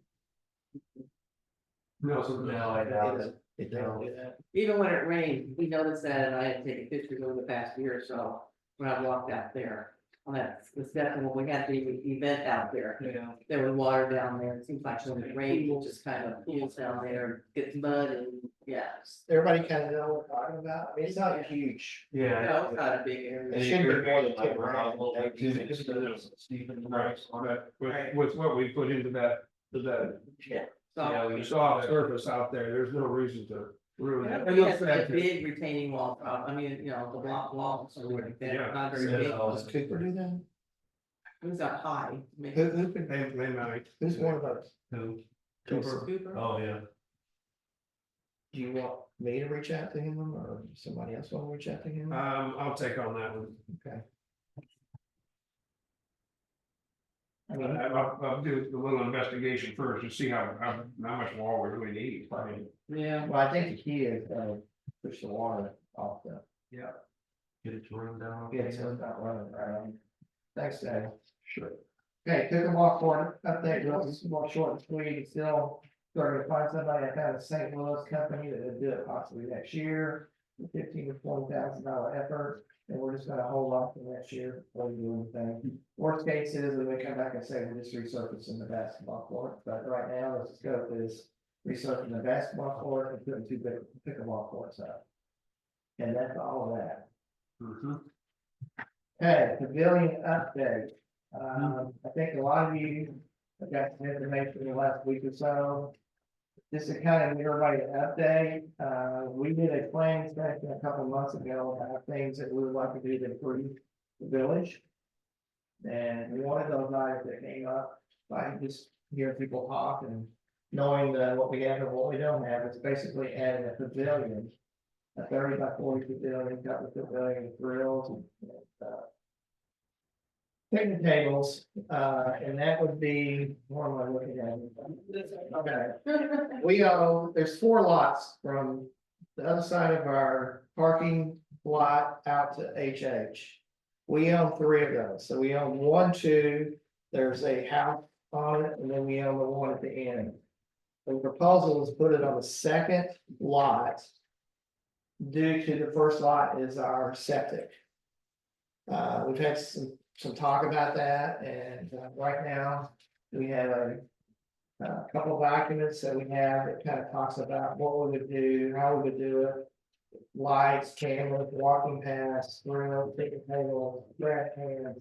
No, so no, I doubt it. If they don't do that? Even when it rained, we noticed that, and I had taken pictures over the past year or so, when I walked out there. On that, the step, and when we had the event out there, Yeah. there was water down there, it seems like when it rained, it just kind of pools down there, gets mud and, yeah. Everybody kind of know what we're talking about? I mean, it's not huge. Yeah. No, it's not a big area. It shouldn't be more than 10 grand. Right, with what we put into that, Yeah. So, soft surface out there, there's no reason to ruin it. we had a big retaining wall problem, I mean, the block walls or whatever, Yeah. not very big. So- Does Cooper do that? It was up high. maybe. They might. Who's one of those? Who? Cooper. Cooper? Oh, yeah. Do you want me to reach out to him or somebody else want to reach out to him? I'll take on that one. Okay. I mean, I'll do a little investigation first to see how much wall we really need. I mean, Yeah. well, I think the key is, push the water off the, Get it to run down. yeah, so it's not running around. Thanks, Dave. sure. Okay, took a walk for it, update, walk short and sweet, still starting to find somebody, I found a St. Louis company that would do it possibly next year. $15,000 to $20,000 effort, and we're just gonna hold off for next year before we do anything. Worst case is that we come back and say we're just resurfacing the basketball court, but right now, the scope is resurfacing the basketball court and putting two big pickleball courts up. And that's all of that. Mhm. Okay, pavilion update. I think a lot of you have got some information in the last week or so. Just to kind of give everybody an update, we did a planning session a couple months ago about things that we would like to do to improve the village. And one of those items that came up by just hearing people talk and knowing what we have and what we don't have, is basically adding a pavilion. A 30 by 40 pavilion, got with pavilion with grills and picnic tables, and that would be, what am I looking at? Okay, there's 4 lots from the other side of our parking lot out to HH. We own 3 of those, so we own 1, 2, there's a house on it, and then we own the one at the end. The proposal is put it on the second lot. Due to the first lot is our septic. We've had some talk about that, and right now, we have a couple of documents that we have that kind of talks about what we would do, how we would do it. lights, cameras, walking paths, grill, ticket table, trash cans.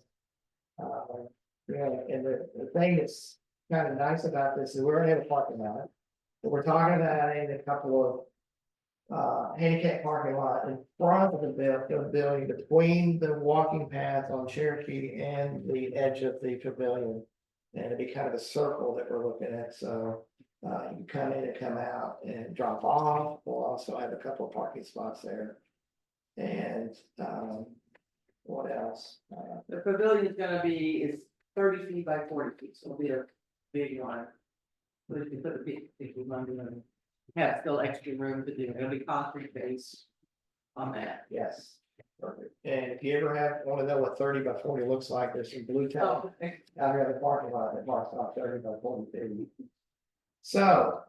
Yeah, and the thing that's kind of nice about this is we already have a parking lot. But we're talking about adding a couple of handicap parking lot in front of the building between the walking path on Cherokee and the edge of the pavilion. And it'd be kind of a circle that we're looking at, so you can come in and come out and drop off. We'll also have a couple of parking spots there. And what else? The pavilion is gonna be, is 30 feet by 40 feet, so it'll be a big one. So you can put a big one in and have still extra room to do, it'll be concrete base on that. Yes. Perfect. And if you ever want to know what 30 by 40 looks like, there's some blue tape out here in the parking lot that marks off 30 by 40 feet. So,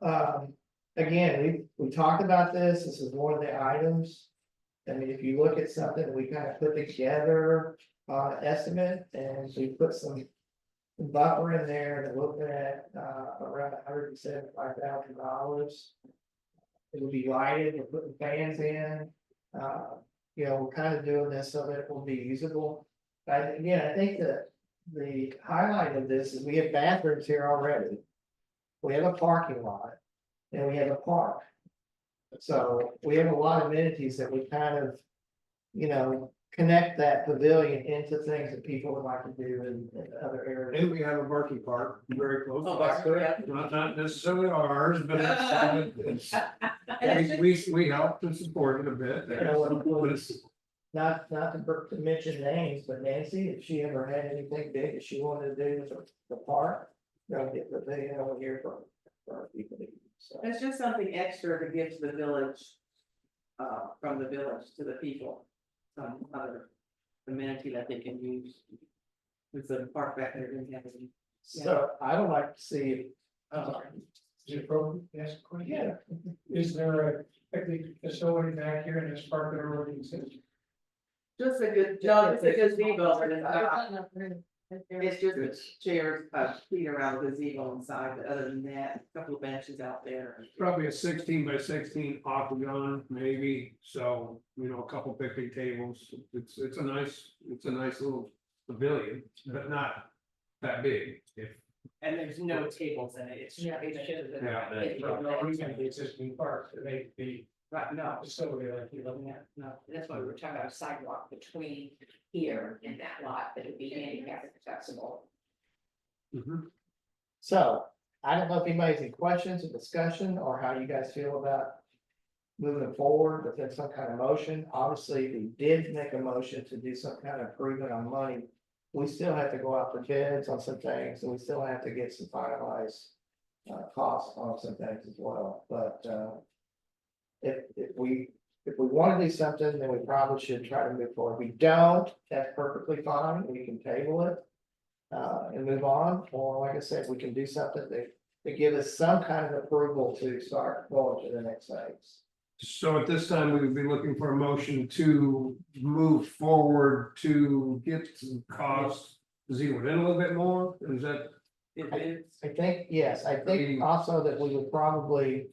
again, we talked about this. This is one of the items. I mean, if you look at something we kind of put together, estimate, and we put some buffer in there, that looking at, around $175,000. It will be lighted, we're putting fans in, we're kind of doing this so that it will be usable. But again, I think that the highlight of this is we have bathrooms here already. We have a parking lot, and we have a park. So we have a lot of amenities that we kind of, connect that pavilion into things that people would like to do in other areas. And we have a Barkey Park very close. Oh, that's correct. Not necessarily ours, but we help to support it a bit. Not to mention names, but Nancy, if she ever had anything big that she wanted to do with the park, they'll get the thing over here for people to use. So, It's just something extra to give to the village, from the village to the people. Some other amenity that they can use. There's a park back there, didn't have any. so I would like to see, Is it appropriate? Yes, yeah, Is there a picnic facility back here in this park that already exists? Just a good, no, it's a gazebo, but it's just chairs, feet around the gazebo inside, but other than that, a couple of benches out there. Probably a 16 by 16 octagon, maybe, so, a couple picnic tables, it's a nice little pavilion, but not that big, if. And there's no tables in it, it's. Yeah. The existing park, so they be Right, no, facility like you're looking at. No, that's why we were talking about a sidewalk between here and that lot that would be handicap accessible. so I don't know if anybody has any questions or discussion, or how you guys feel about moving forward within some kind of motion. Obviously, we did make a motion to do some kind of improvement on money. We still have to go out for bids on some things, and we still have to get some finalized costs on some things as well, but if we want to do something, then we probably should try to move forward. If we don't, that's perfectly fine, we can table it. And move on, or like I said, we can do something that give us some kind of approval to start going to the next phase. So at this time, we would be looking for a motion to move forward to get some costs zeroed in a little bit more, is that? It is, I think, yes, I think also that we would probably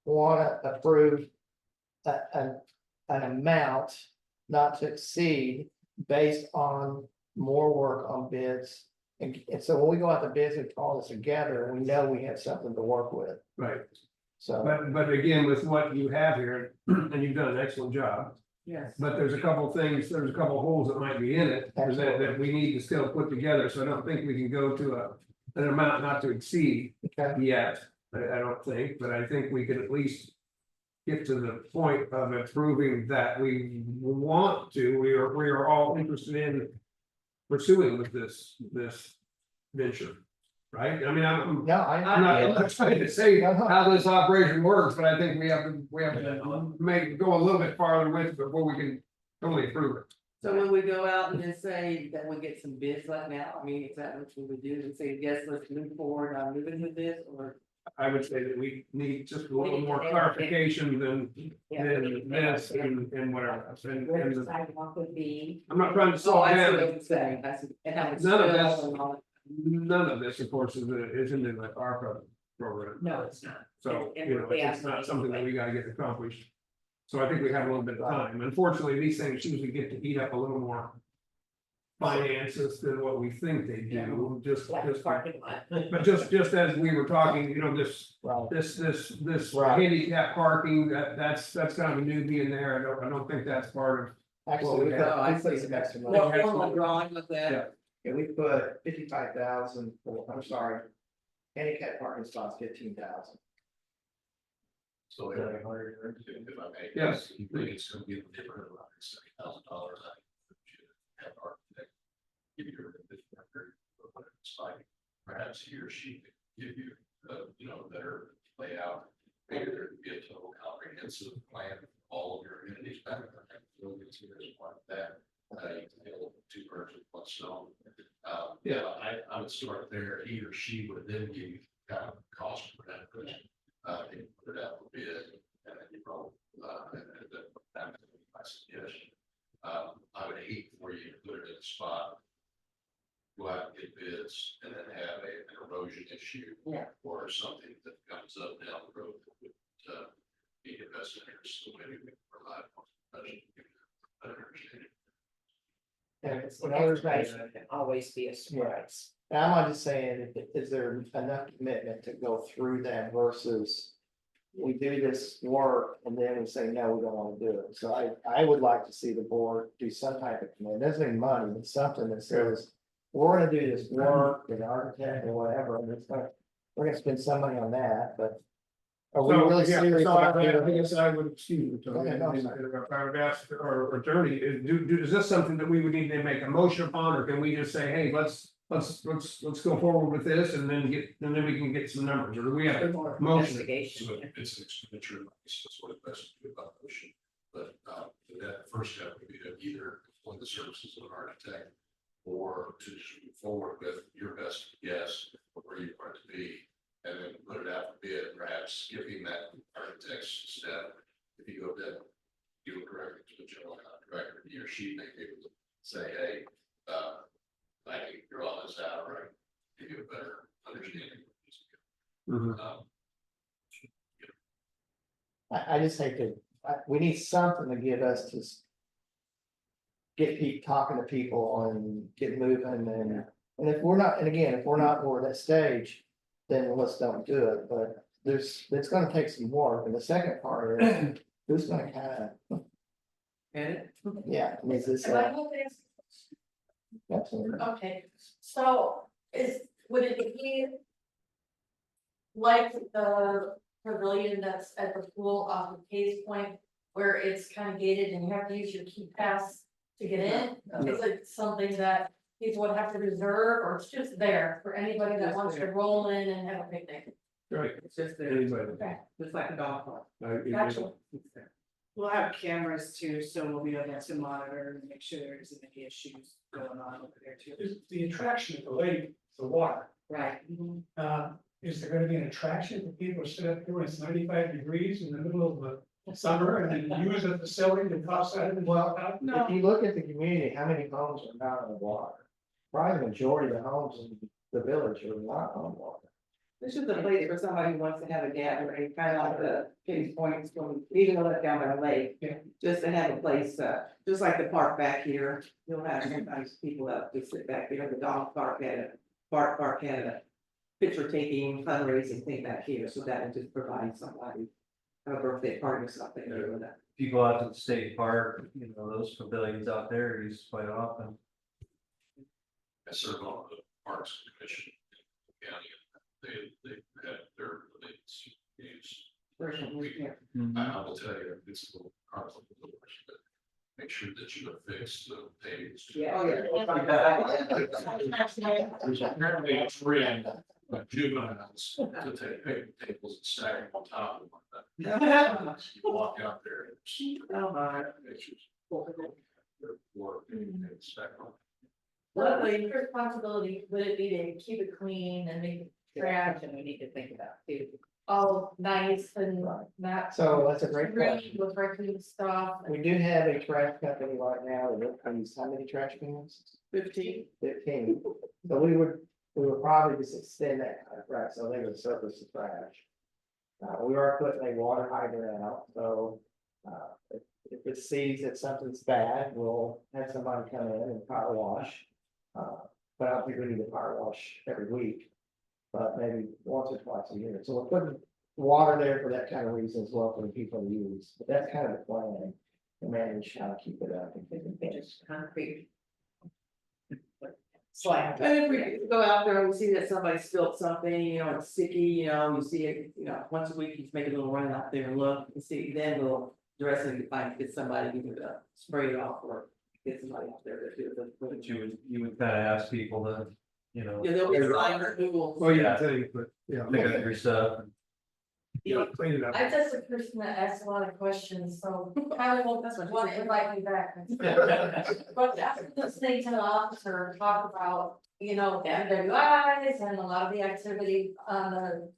want to approve an amount not to exceed based on more work on bids. And so when we go out to bids and call this together, we know we have something to work with, Right, so. but again, with what you have here, and you've done an excellent job, yes. but there's a couple things, there's a couple holes that might be in it that we need to still put together, so I don't think we can go to an amount not to exceed Okay. yet. I don't think, but I think we can at least get to the point of approving that we want to, we are all interested in pursuing with this venture, right? I mean, I'm No, not trying to say how this operation works, but I think we have to go a little bit farther with it before we can totally approve it. So when we go out and just say that we get some bids like now, I mean, is that what we would do, and say, yes, let's move forward, I'm moving with this, or? I would say that we need just a little more clarification than this and whatever else. Where the sidewalk would be. I'm not trying to Oh, slow I see what down. you're saying, I see, and how it's None of spelled this- and all. None of this, of course, is in the ARPA program. No, it's not. So, And it's not something that we gotta get accomplished So I think we have a little bit of time. Unfortunately, these things usually get to eat up a little more finances than what we think they do, just, Parking lot. but just as we were talking, you know, this Right. handicap parking, that's kind of a newbie in there. I don't think that's part of. Actually, we Well, No, I put see. some extra No money. formal drawing with that. Yeah, we put 55,000 for, I'm sorry. Handicap parking spots 15,000. So if I may. Yes. You think it's gonna be a different around $70,000. Have an architect give you a different record of what it's like. Perhaps he or she could give you, you know, a better layout. Maybe there could be a total comprehensive plan of all of your amenities back there. It's one of that. You can build two birds with one stone. Yeah, I would start there. He or she would then give you kind of cost for that. They put it out for bid and then you roll, and that's my suggestion. I would hate for you to put it in a spot. Go out and get bids and then have an erosion issue. Yeah. Or something that comes up down the road that would, be in best interest, so maybe we can provide more budget. Understanding. And it's another thing. Can always be a surprise. And I'm not just saying, is there enough commitment to go through that versus we do this work and then we say, no, we don't want to do it. So I would like to see the board do some type of commitment. It doesn't mean money, but something that says, we're gonna do this work, an architect or whatever, and it's like, we're gonna spend some money on that, but are we really serious about I doing guess I would, excuse me, Tony, Okay, no, I would ask our attorney, is this something that we would need to make a motion upon, or can we just say, hey, let's go forward with this and then we can get some numbers, or do we have a motion? Investigation. So it's an expenditure, that's what it best to do about the motion. But that first step would be to either deploy the services of an architect or to just move forward with your best guess of where you want to be. And then put it out for bid, perhaps skipping that architect's step. If you go to you would direct it to the general contractor, he or she may be able to say, hey, I can draw this out, right? Give you a better understanding. Mhm. I just hate to, we need something to get us to get people talking to people and get moving and if we're not, and again, if we're not, we're at that stage, then let's don't do it, but it's gonna take some work, and the second part is, who's gonna kind of, And yeah, is this, Am I able to ask- absolutely. Okay, so would it be like the pavilion that's at the pool off of Case Point, where it's kind of gated and you have to use your key pass to get in? Is it something that people would have to reserve, or it's just there for anybody that Just wants to there. roll in and have a picnic? Right. it's just there, Anybody. just like a dog park. Gotcha. It's there. We'll have cameras too, so we'll be able to monitor and make sure there isn't any issues going on over there too. Is the attraction at the lake, the water, Right. is there gonna be an attraction for people to sit up there when it's 95 degrees in the middle of the summer and then use a facility to toss out and well out? If you look at the community, how many homes are not on the water? Probably the majority of the homes in the village are not on water. This is a place for somebody who wants to have a gathering, kind of like the Kings Point, even though it's down by the lake. Yeah. Just to have a place, just like the park back here, you'll have sometimes people that just sit back there, the dog park had a, park had a picture taking fundraising thing back here, so that would just provide somebody a birthday party or something, or that. If you go out to the state park, you know, those pavilions out there are used quite often. I serve on the Parks Commission in the county. They had their use. I will tell you, it's a little conflict with the worship, but make sure that you affix the tables. Yeah, oh, yeah. There's apparently a trend of juveniles to take tables and stack them on top of one another. You walk out there and there's Oh, my. pictures. Or stack them. What responsibility would it be to keep it clean and make it trash And we need to think about too. all nice and not So that's a great green question. with raccoon stuff? We do have a trash company right now that brings how many trash cans? 15. 15. So we would probably just extend that contract, so they would surface the trash. We are putting a water hydrant out, so, If it sees that something's bad, we'll have somebody come in and power wash. But I don't think we need to power wash every week, but maybe once or twice a year. So we're putting water there for that kind of reason as well for the people to use. But that's kind of the plan, to manage how to keep it up and keep it fixed. Just concrete. Slab. And if we go out there and we see that somebody spilled something, you know, it's sticky, you know, you see it, you know, once a week, you just make a little run out there and look and see, then we'll. The rest of it, find get somebody to spray it off or get somebody out there to do the. But you would kind of ask people to, you know. Yeah, there'll be a sign or Google. Well, yeah, I tell you, but, yeah. Pick up your stuff. Yeah, clean it up. I'm just a person that asks a lot of questions, so I will That's what you want to said. invite me back. But after listening to the officer talk about, you know, the MWIs and a lot of the activity on the.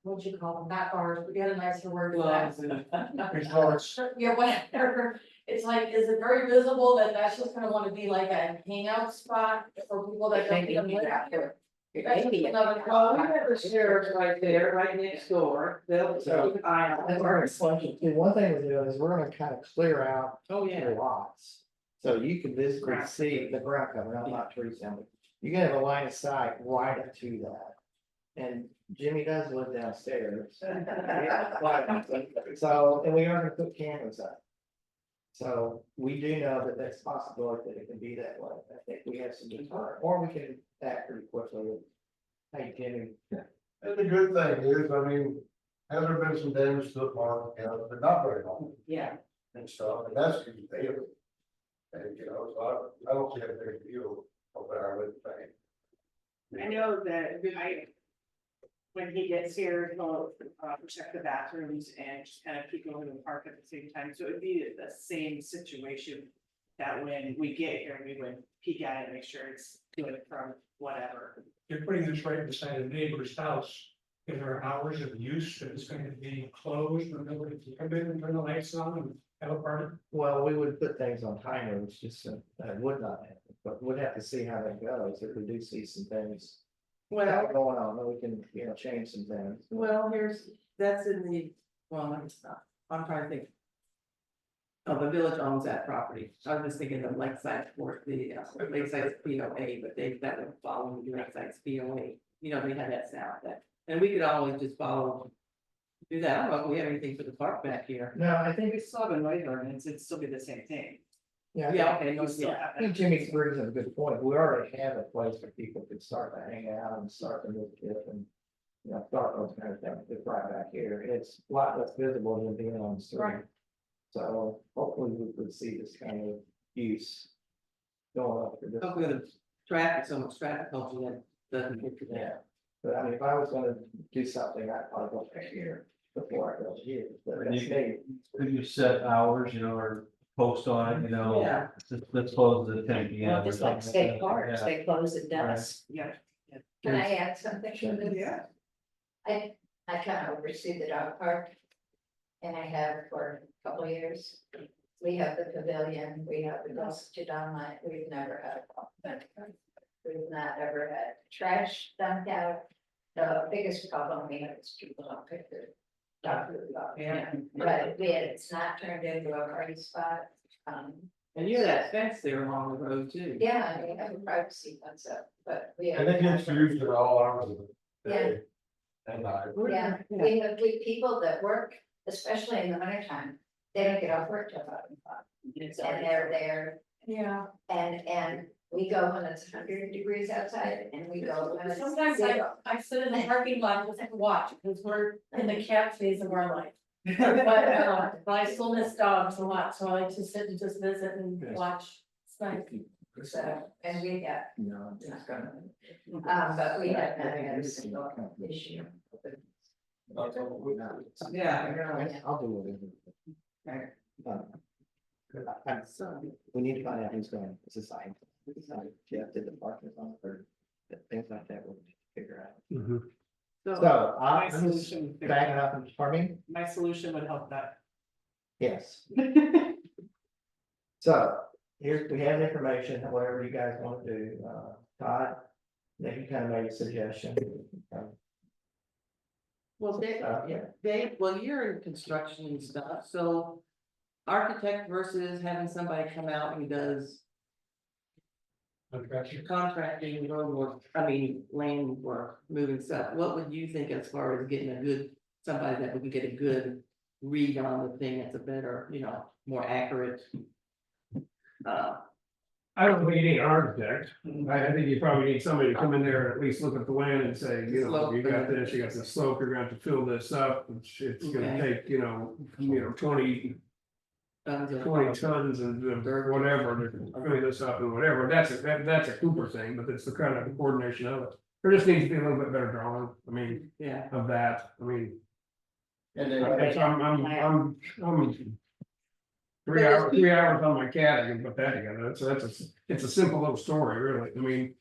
What you call them, not bars, but get a nicer word for that. Gloves and. Resorts. Yeah, whatever, it's like, is it very visible that that's just gonna wanna be like a hangout spot for people that don't even live out here? That's just another. Well, we have the sheriff right there, right next door, they'll keep an eye on That's it. our expansion too. One thing we're doing is we're gonna kind of clear out Oh, the yeah. lots. So you can visibly Ground see the ground cover, not trees down. You can have a line of sight right up to that. And Jimmy does live downstairs. So, and we are gonna put cameras up. So we do know that that's a possibility that it can be that way. I think we have some deterrent, or we can act pretty quickly. Hey, Jimmy. And the good thing is, I mean, has there been some damage to the park, you know, but not very long Yeah, and stuff, and that's usually daily. And, you know, so I don't see a big deal of that, I would think. I know that when he gets here, he'll check the bathrooms and just kind of peek over the park at the same time, so it'd be the same situation. That when we get here, we would peek at it and make sure it's good from whatever. You're putting this right beside a neighbor's house. If there are hours of use that it's going to be closed, or nobody can come in and turn the lights on and have a party. Well, we would put things on timers, just so that would not happen, but we'd have to see how that goes. If we do see some things Well, going on, then we can, you know, change some things. well, that's in the, well, it's not, I'm trying to think. Oh, the village owns that property. I was just thinking of Lakeside for the Lakeside's POA, but that would follow the Lakeside's POA. You know, they had that sound that, and we could always just do that. I don't know if we have anything for the park back here. No, I think We still have a noise ordinance, it'd still be the same thing. yeah, Yeah, okay, You still yeah. have I think that. Jimmy brings up a good point. We already have a place where people could start to hang out and start to move kit and, you know, start those kind of things. It's right back here. It's a lot less visible than being on the street. Right. So hopefully we could see this kind of use going up. for this. Hopefully the traffic, so much traffic, hopefully that doesn't get to Yeah, that. but I mean, if I was gonna do something, I'd probably go back here before I go here. But And that's you me. Could you set hours, you know, or post on it, you know? Yeah. Let's close at 10 p.m. well, or just like something state that. parks, Yeah. they close at dusk. Yeah. Can I add something to this? Yeah. I kind of oversee the dog park. And I have for a couple of years. We have the pavilion, we have the dumpster down line, we've never had a problem. We've not ever had trash dumped out. The biggest problem we have is people don't pick their dog food up. Yeah. But it's not turned into a party spot. And you have that fence there along the road too. Yeah, we have a privacy concept, but we have. And it gets used at all hours of the Yeah. day. And night. Yeah, we have people that work, especially in the wintertime, they don't get off work till 5 o'clock. And they're there. Yeah. And we go when it's 100 degrees outside and we go when it's. Sometimes I sit in the parking lot and watch, because we're in the cat phase of our life. But I still miss dogs a lot, so I like to sit and just visit and watch. It's nice. So, and we got, No, I'm just gonna. but we have not had a single issue. Yeah. I'll do whatever. We need to find out who's going, it's a sign. Jeff did the parking on the third, things like that, we'll figure out. So My I'm just solution. backing up and farming, My solution would help that. yes. So here's, we have information, whatever you guys want to do, Todd, then you kind of made a suggestion. Well, well, you're in construction and stuff, so architect versus having somebody come out who does contracting, road work, land work, moving stuff, what would you think as far as getting a good, somebody that we can get a good read on the thing that's a better, more accurate? I don't think you need an architect. I think you probably need somebody to come in there and at least look at the land and say, you got this, you got the slope, you're gonna have to fill this up. It's gonna Okay. take, 20 Tons of- 20 tons and whatever to fill this up and whatever. That's a Cooper thing, but it's the kind of coordination of it. There just needs to be a little bit better drawing, Yeah, of that. And then, I'm 3 hours on my cat, I can put that together. It's a simple little story, really.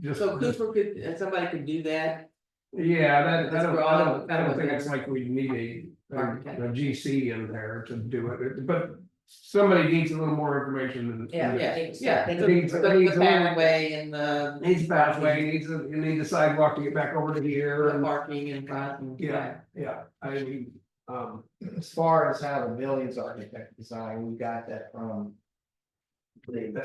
Just. so Cooper could, somebody could do that, Yeah, I That's where all the- don't think it's like we need a GC in there to do it, but somebody needs a little more information than. yeah, Needs the a pathway and the. Needs a pathway, needs a sidewalk to get back over to here. The and- parking in front and. Yeah, as far as how the buildings architect design, we got that from.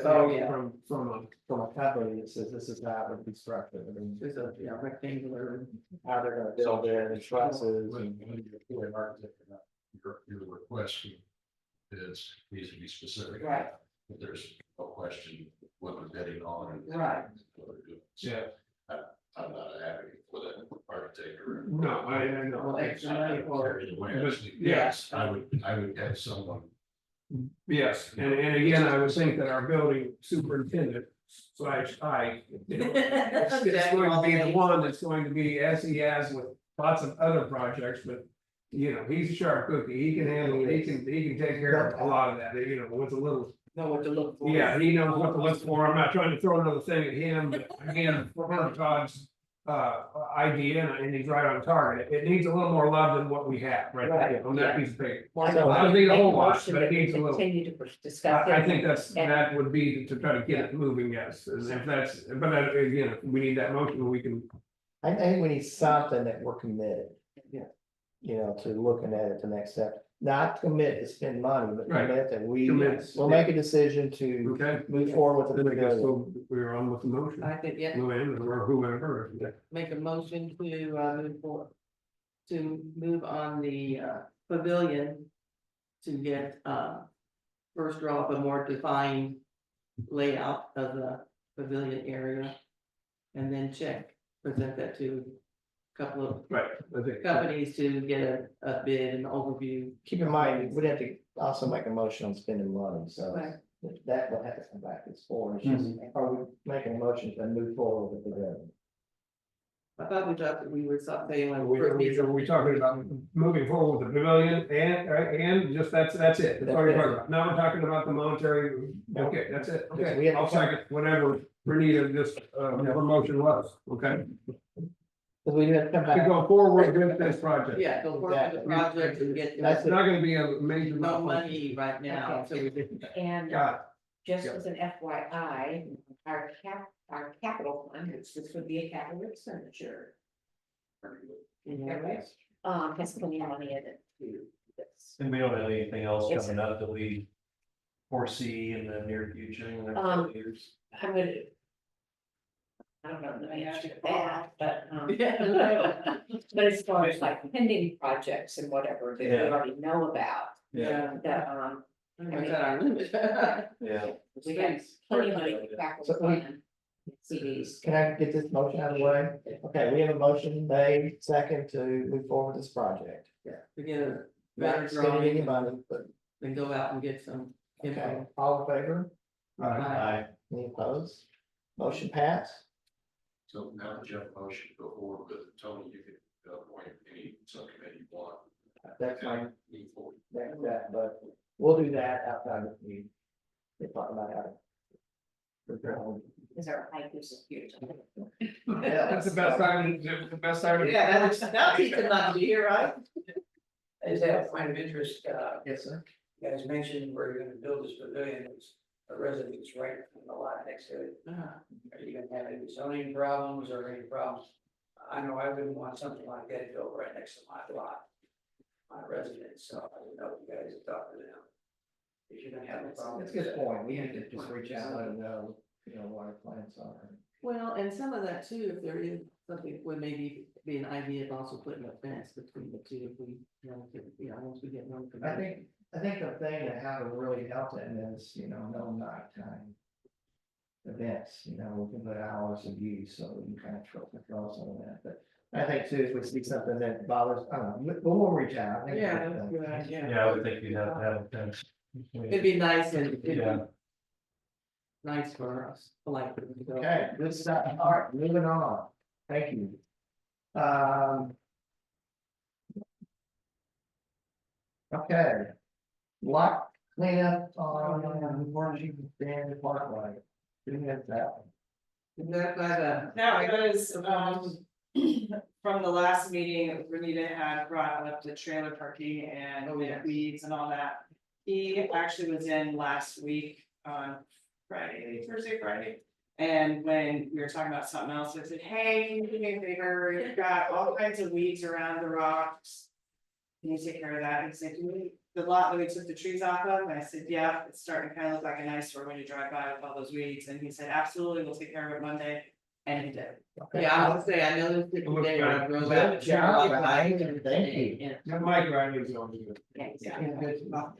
Oh, yeah. From a company that says this is how it would be structured, There's a, rectangular. how they're gonna build it, the trusses and. You're an architect or not, your request is, needs to be specific. Right. But there's no question what we're bidding on and. Right. what we're doing. So Yeah. I'm not an advocate for that architect or. No, I know. Well, extra money for. Either way, But, yes, I would have someone. Yes, and again, I would think that our building superintendent slash it's going to be the one that's going to be, as he has with lots of other projects, but. He's a sharp cookie, he can handle, he can take care of a lot of that, with a little. Know what to look for. Yeah, he knows what to look for. I'm not trying to throw another thing at him, but again, for Todd's idea, and he's right on target. It needs a little more love than what we have right there on that piece of paper. I don't need a whole lot, but it needs a little. Continue to discuss. I think that would be to try to get it moving, yes, and if that's, but again, if we need that motion, we can. I think we need something that we're committed. Yeah. To looking at it the next step, not commit to spend money, but Right. commit that we Commit, will yeah. make a decision to Okay. move forward with Then the I guess pavilion. we're on with the motion. I think, yeah, Luann or whoever. make a motion to move forward. To move on the pavilion. To get first draw of a more defined layout of the pavilion area. And then present that to a couple of Right, I think. companies to get a bid and overview. Keep in mind, we'd have to also make a motion on spending money, so Right. that will have to come back as forward. It's just, are we making a motion to move forward with the pavilion? I thought that we were saying like. Are we talking about moving forward with the pavilion and just that's it, that's all you're talking about, now we're talking about the monetary, okay, that's it, Because we okay, have- I'll second whatever Renita just, her motion was, okay? Because we have to come To back. go forward with this project. Yeah, go work with the project and get. That's not gonna be a major. No money right now, Okay. so we didn't. And Got just Yeah. as an FYI, our capital fund, which this would be a capital expenditure. Has plenty of money in it to this. And we don't have anything else coming up that we foresee in the near future, in the next couple of years. I'm gonna. I don't know the answer to that, but, but as far as like pending projects and whatever that we Yeah. already know about, Yeah. that, What's that our limit? Yeah. we have plenty of money in the capital So we- fund. CDs. Can I get this motion out of the way? Okay, we have a motion made, second to move forward with this project. To get a better Not spending any drawing, money, but, then go out and get some okay, info. all in favor? Aye. Any opposed? Motion passed. So now that you have a motion to go forward with it, Tony, you can appoint any subcommittee you want. That's fine. Move forward. That, but we'll do that outside of the meeting. We'll talk about how. Is our high here? Yeah, That's the best time, the best time. Yeah, now teach them not to be here, right? Is that a point of interest, Yes, sir. you guys mentioned where you're gonna build this pavilion, it's a residence right on the lot next to it. Uh-huh. Are you gonna have any zoning problems or any problems I know I wouldn't want something like that built right next to my lot. My residence, so I don't know if you guys have talked to them. If you're gonna have a problem. That's a good point, we need to just reach out and let them know, you know, what our plans are. Well, and some of that too, if there is something, would maybe be an idea of also putting a fence between the two, if we, once we get one. I think the thing that how to really help them is, you know, no nighttime events, you know, we can put hours of use, so we can kind of control some of that, but I think too, if we see something that bothers, I don't know, we'll reach out. I think Yeah, that's that's a good idea. Yeah, I would think you'd have to have a fence. It'd be nice and it'd be Yeah. nice for us, like. Okay, good stuff, all right, moving on, thank you. Okay. Block cleanup on Washington Stand Parkway. Who has that? Is that by the? No, it was, from the last meeting, Renita had brought up the trailer parking and the weeds and all that. He actually was in last week on Thursday, Friday. And when we were talking about something else, I said, hey, can you do me a favor, you've got all kinds of weeds around the rocks. Can you take care of that? And he said, the lot that we took the trees off of, and I said, yeah, it's starting to kind of look like an eyesore when you drive by with all those weeds, and he said, absolutely, we'll take care of it Monday, and he did. Yeah, I would say, I noticed it today when I drove out. Good job, guys, thank you. Yeah. That Mike Riley's on here. Yeah, good stuff.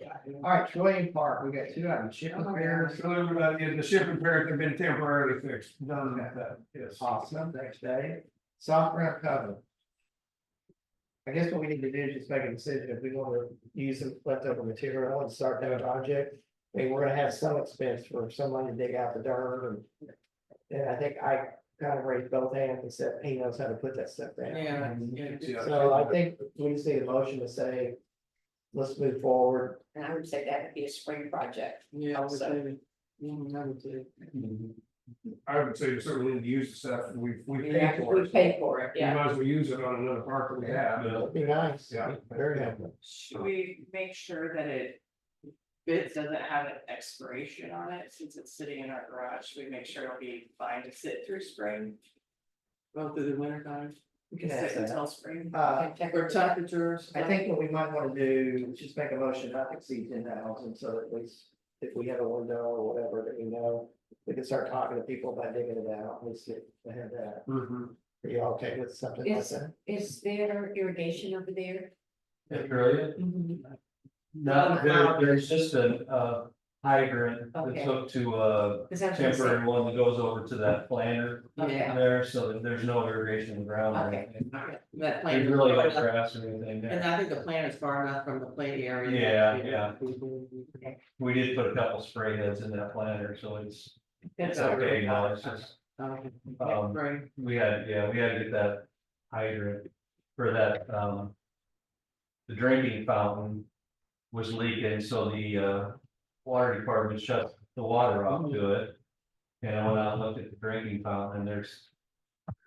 All right, Trillium Park, we got two of them, shipping fairs. So the shipping pairs have been temporarily fixed, done with that, yes. Awesome, thanks, Dave. Soft ground cover. I guess what we need to do is just make a decision if we want to use some leftover material and start that project. I mean, we're gonna have some expense for someone to dig out the dirt and I think I kind of raised both hands and said he knows how to put that stuff down. Yeah. So I think we just need a motion to say, let's move forward. And I would say that would be a spring project. Yeah, I would Also. say. I would say. I would say we certainly need to use the stuff, we We paid for it. pay for it, We yeah. might as well use it on another park that we have. That'd be nice. Yeah. Very happy. Should we make sure that it doesn't have an expiration on it, since it's sitting in our garage, should we make sure it'll be fine to sit through spring? Well, through the winter time. We can Sit ask that. until spring? For temperatures. I think what we might want to do is just make a motion not to exceed 10,000, so at least if we have a window or whatever that we know, we can start talking to people about digging it out, at least get ahead of that. Are you all okay with something like Is, that? is there irrigation over there? No, there's just a hydrant that's Okay. hooked to a Cause I was gonna say, temporary one that goes over to that planter Yeah. there, so that there's no irrigation in the ground or Okay. anything. That There's plant. really no grass or anything And there. I think the plant is far enough from the play area. Yeah. We did put a couple spray heads in that planter, so it's okay now, it's just, Right. we had to get that hydrant for that, the drinking fountain was leaking, so the, water department shut the water off to it. And I went out and looked at the drinking fountain, and there's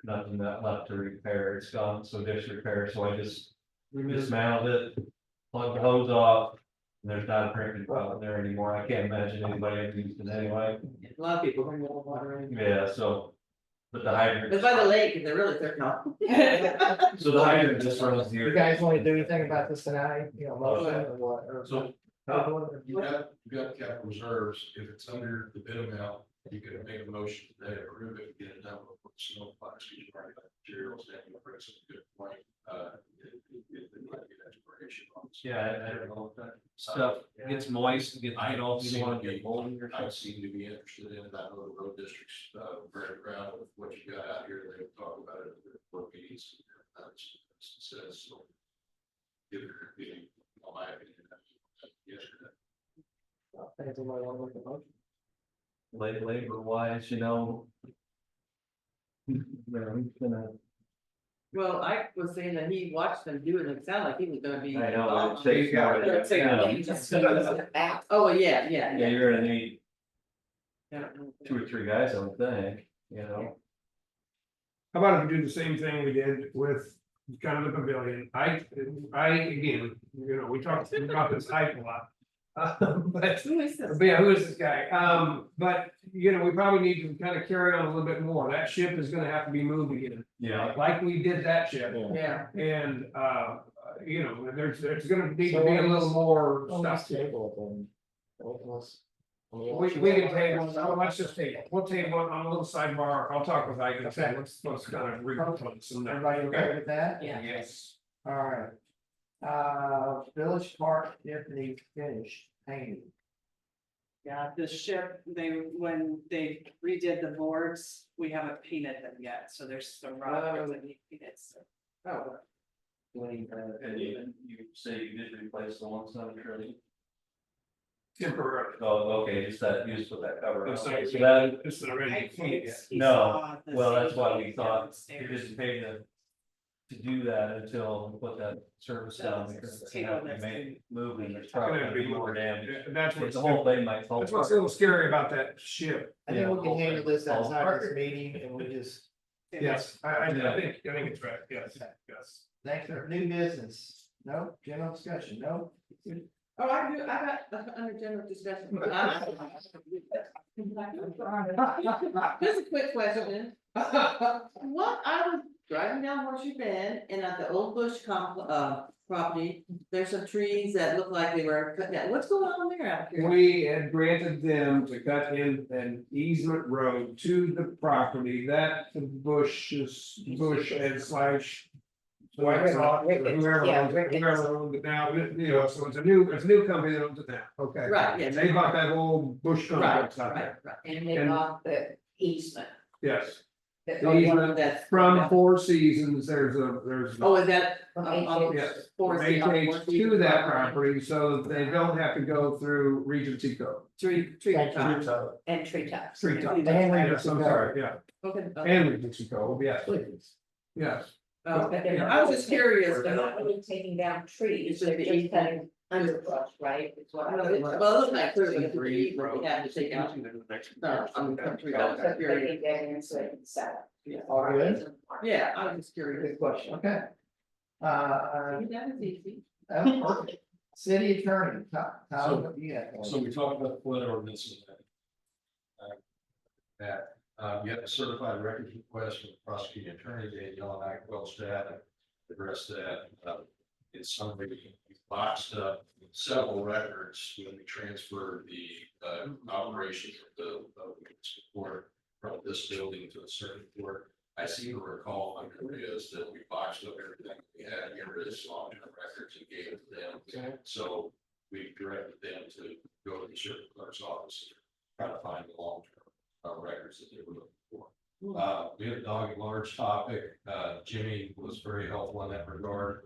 nothing that left to repair, it's gone, so disrepair, so I just dismantled it, plugged the hose off. And there's not a drinking fountain there anymore, I can't imagine anybody ever used it anyway, A lot of people bring water in. yeah, so. But the hydrant. It's by the lake, and they're really thick now. So the hydrant just runs You here. guys want to do anything about this tonight, you know, motion or what? or- So How- you got capital reserves, if it's under the bid amount, you could make a motion today, to approve it, get it done before the snow flies, you already got materials, and the price of good point, if they might get expiration on it. Yeah, I don't know if that stuff gets moist, gets, I you know, don't you seem don't want to to be, get moldy or I something. seem to be interested in that little road districts, very proud of what you got out here, they talk about it at their board meetings. That's says, so. Either, in my opinion, yesterday. Anybody want to make a motion? Labor wise, you know. They're gonna, Well, I was saying that he watched them do it, and it sounded like he was gonna be. I know, involved. it takes more. It'll take Yeah. a minute. Oh, yeah. Yeah, you're gonna need Yeah. 2 or 3 guys, I would think, you know. How about if we do the same thing we did with kind of the pavilion, I again, you know, we talked about this hype a lot. But Who is this? but yeah, who is this guy? But you know, we probably need to kind of carry on a little bit more. That ship is gonna have to be moved again. Yeah. Like we did that ship. Yeah. And you know, there's gonna need to be a little more stuff. We can table, so let's just table, we'll table it on a little sidebar, I'll talk with Ike and say, let's kind of reconfront some. Everybody okay with that? Yeah. Yes. All right. Village Park Tiffany finished painting. Yeah, the ship, when they redid the boards, we haven't painted them yet, so there's some rough parts that need painted, so. Oh. And you say you did replace the one side, Shirley? Temporarily. Oh, okay, just that, used for that cover. It's Okay, not- so that, It's not ready to paint yet. He No, saw the well, that's why safety we thought downstairs. you didn't pay to do that until we put that service down, That's because it's table gonna have to that's be been- moved and there's It's gonna probably be more damage. Yeah, That's what's, The whole thing might fall that's what's a apart. little scary about that ship. I think we Yeah. can handle this Oh. outside this meeting and we just, Yes, I think it's right, yes, yes. thanks for new business. No, general discussion, no? Oh, I got under general discussion. Just a quick question. What, I was driving down Horseshoe Bend and at the old Bush property, there's some trees that look like they were cut down. What's going on there out here? We had granted them to cut in an easement road to the property that the bush and slash. Whoever owns it now, you know, so it's a new company that owns it now, okay. Right, yes. And they bought that old bush Right, complex out there, right. And they And- got the easement. yes. that- The easement That's from Four Seasons, there's. Oh, is that? Yes, Forest- maintains to that property, so that they don't have to go through Regency Code. Tree. And treetops. Tree top. And Yes, I'm sorry, yeah, Okay. and Regency Code, yes, yes. Okay. I was just curious. They're not really taking down trees, It's just they're the just cutting underbrush, right? It's what I was- Well, it looked like clearly the tree we had to take out. No, I'm country, I was But curious. they get in, so it's set. All good? Yeah, I was just curious. Good question, okay. That was easy. Perfect. City attorney, Tyler, what do you got? So we talked about the flood ordinance and you have a certified records request from the prosecuting attorney, Danielle and I, well staff, and addressed that. In summary, we boxed up several records when we transferred the operation of the court from this building to the circuit court. I seem to recall under is that we boxed up everything we had here as long-term records and gave it to them. So we directed them to go to the circuit clerk's office, and try to find the long-term records that they were looking for. We had a dog at large topic. Jimmy was very helpful in that regard.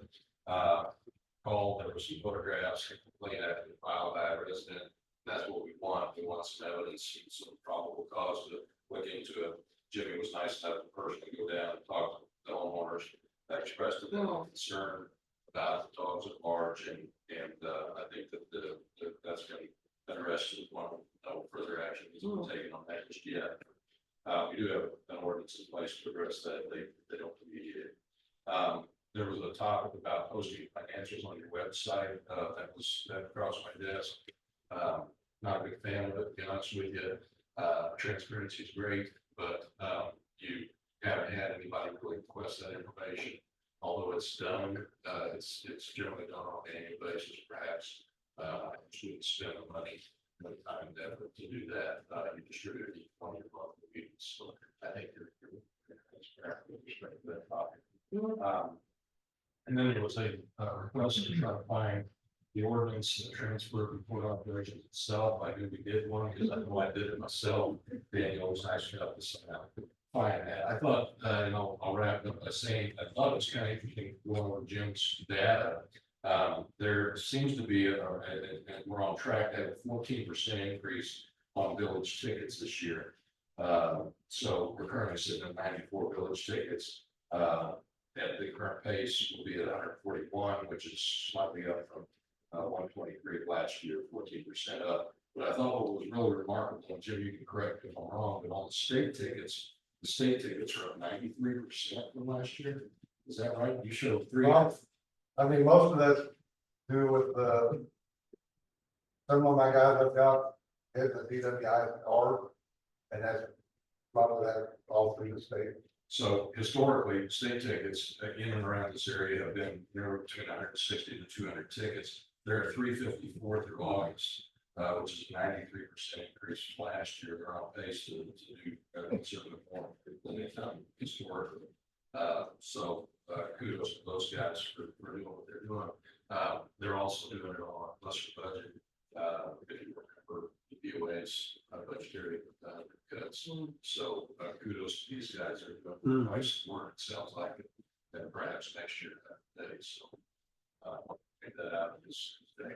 Called, there were some photographs, complaint after the file by a resident. That's what we want. We want some evidence, some probable cause to look into it. Jimmy was nice enough to personally go down and talk to the homeowners that expressed to them concern about the dogs at large, and I think that that's going to be interested in one, no further action is taken on that just yet. We do have an ordinance in place to address that. They don't remediate it. There was a topic about posting financials on your website, that crossed my desk. Not a big fan of it, to be honest with you. Transparency is great, but you haven't had anybody really request that information. Although it's done, it's generally done on an annual basis, perhaps. You would spend the money, the time and effort to do that. You distribute it on your monthly meetings. So I think you're transparent with respect to that topic. And then there was a request to try to find the ordinance, the transfer report operations itself. I knew we did one because I know I did it myself. Daniel was nice enough to find that. I thought, I'll wrap it up by saying, I thought it was kind of interesting going over Jim's data. There seems to be, and we're on track to have a 14% increase on village tickets this year. So we're currently sitting at 94 village tickets. At the current pace will be at 141, which is slightly up from 123 last year, 14% up. But I thought what was really remarkable, and Jim, you can correct me if I'm wrong, but on the state tickets are up 93% from last year. Is that right? You showed three. Well, I mean, most of that's do with the some of my guys have got, hit the DWI card. And that's probably that all through the state. So historically, state tickets in and around this area have been, between 160 to 200 tickets. There are 354 through August, which is a 93% increase from last year. They're on pace to do considerably more than they've done historically. So kudos to those guys for doing what they're doing. They're also doing it on a lesser budget. If you remember the DOA's budgetary cuts. So kudos to these guys. They're doing nice work. It sounds like it. And perhaps next year that day. So take that out of this day.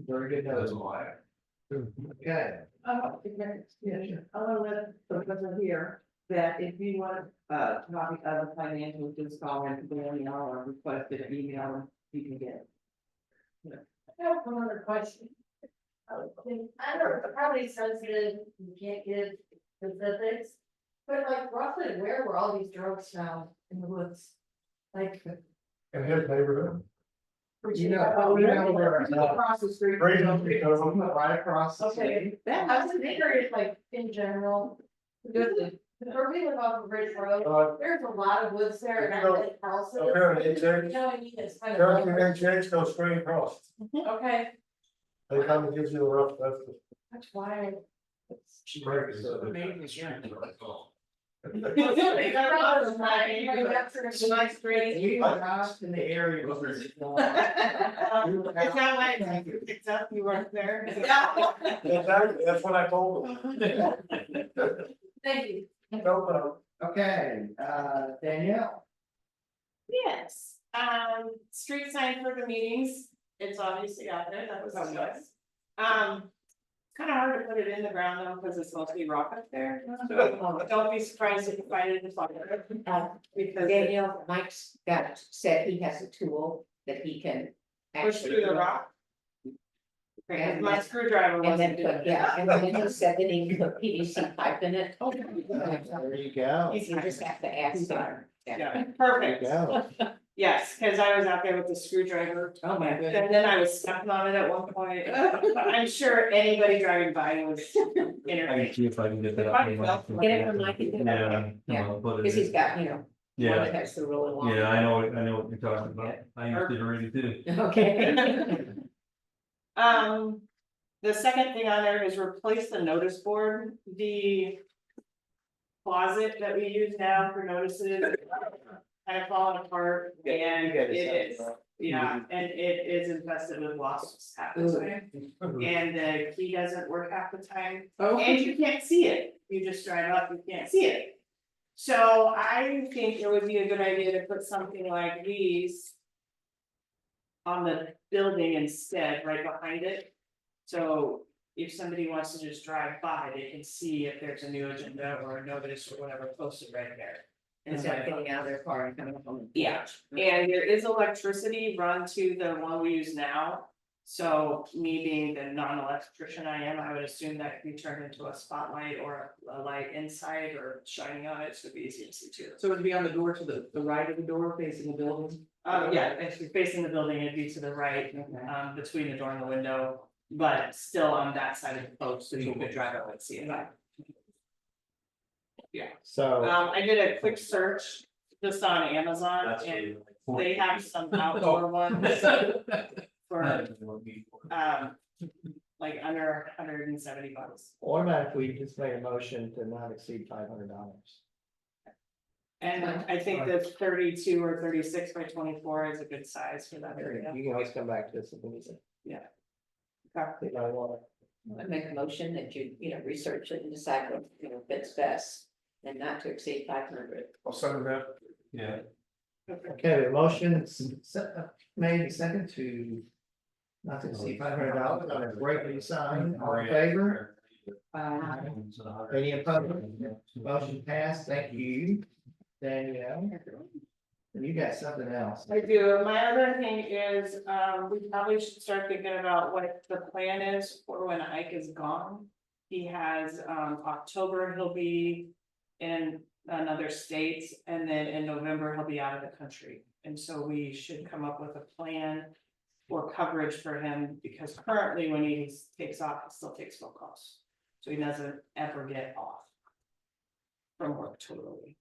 Very good. That's all I have. Okay. I want to let the person here that if you want copy of the financials, just call in to email or request it email and you can get it. I have one other question. I don't know, probably sensitive, you can't give specifics, but like roughly where were all these drugs found in the woods? Like. In his neighborhood. You know where across the street. Right up because I'm Right across the Okay, street. I was curious, like in general, because where we live off of Ridge Road, there's a lot of woods there and I like houses. You know what I mean, it's kind of. HH goes straight across. Okay, They come and give you a rough estimate. that's why. In the area. Is that why it's picked up? You weren't there? Exactly, that's what I told them. Thank you. No problem. Okay, Danielle. Yes, street sign for the meetings, it's obviously out there, that was discussed. Kind of hard to put it in the ground though, because it's mostly rock up there, so don't be surprised if you find it in the fire. Because Daniel, Mike's said he has a tool that he can. push through the rock. And My screwdriver and then wasn't doing put, it. yeah, and then he said that he can put PVC pipe in it. There you go. You just have to ask him. Yeah, There perfect, you go. yes, because I was out there with the screwdriver. Oh, my goodness. And then I was stepping on it at one point. I'm sure anybody driving by was I entertained. can see if I can get that. Get it from Mike. Yeah. I'll put it Because in. he's got, one Yeah, that has the really long. yeah, I know what you're talking about. I used it already too. Okay. The second thing on there is replace the notice board, the closet that we use now for notices. Kind of falling apart and it is, yeah, and it is infested with wasps half the time. And the key doesn't work half the time, and you can't see it, you just drive up, you can't see it. So I think it would be a good idea to put something like these on the building instead, right behind it. So if somebody wants to just drive by, they can see if there's a new agenda or a notice or whatever posted right there. Instead of getting out of their car and coming up on the. Yeah, and there is electricity run to the one we use now. So me being the non-electrician I am, I would assume that could be turned into a spotlight or a light inside or shining on it, so it'd be easy to see too. So it would be on the door to the right of the door facing the building? Yeah, if you're facing the building, it'd be to the right, between the door and the window, but still on that side of the post, so you could drive up and see it. So, I did a quick search just on Amazon and they have some outdoor ones for, like under $170. what about if we just made a motion to not exceed $500? And I think the 32 or 36 by 24 is a good size for that area. You can always come back to this if we need to. Yeah. If I want I make a motion that you, research it and decide what, fits best. And not to exceed 500. I'll send that. Yeah. Okay, the motion made second to not to exceed $500 on a greatly signed, all in favor? Any opposed? Motion passed, thank you, Danielle. And you got something else. I do. My other thing is, we probably should start thinking about what the plan is for when Ike is gone. He has, October, he'll be in another state, and then in November, he'll be out of the country. And so we should come up with a plan or coverage for him, because currently when he takes off, he still takes phone calls. So he doesn't ever get off from work totally.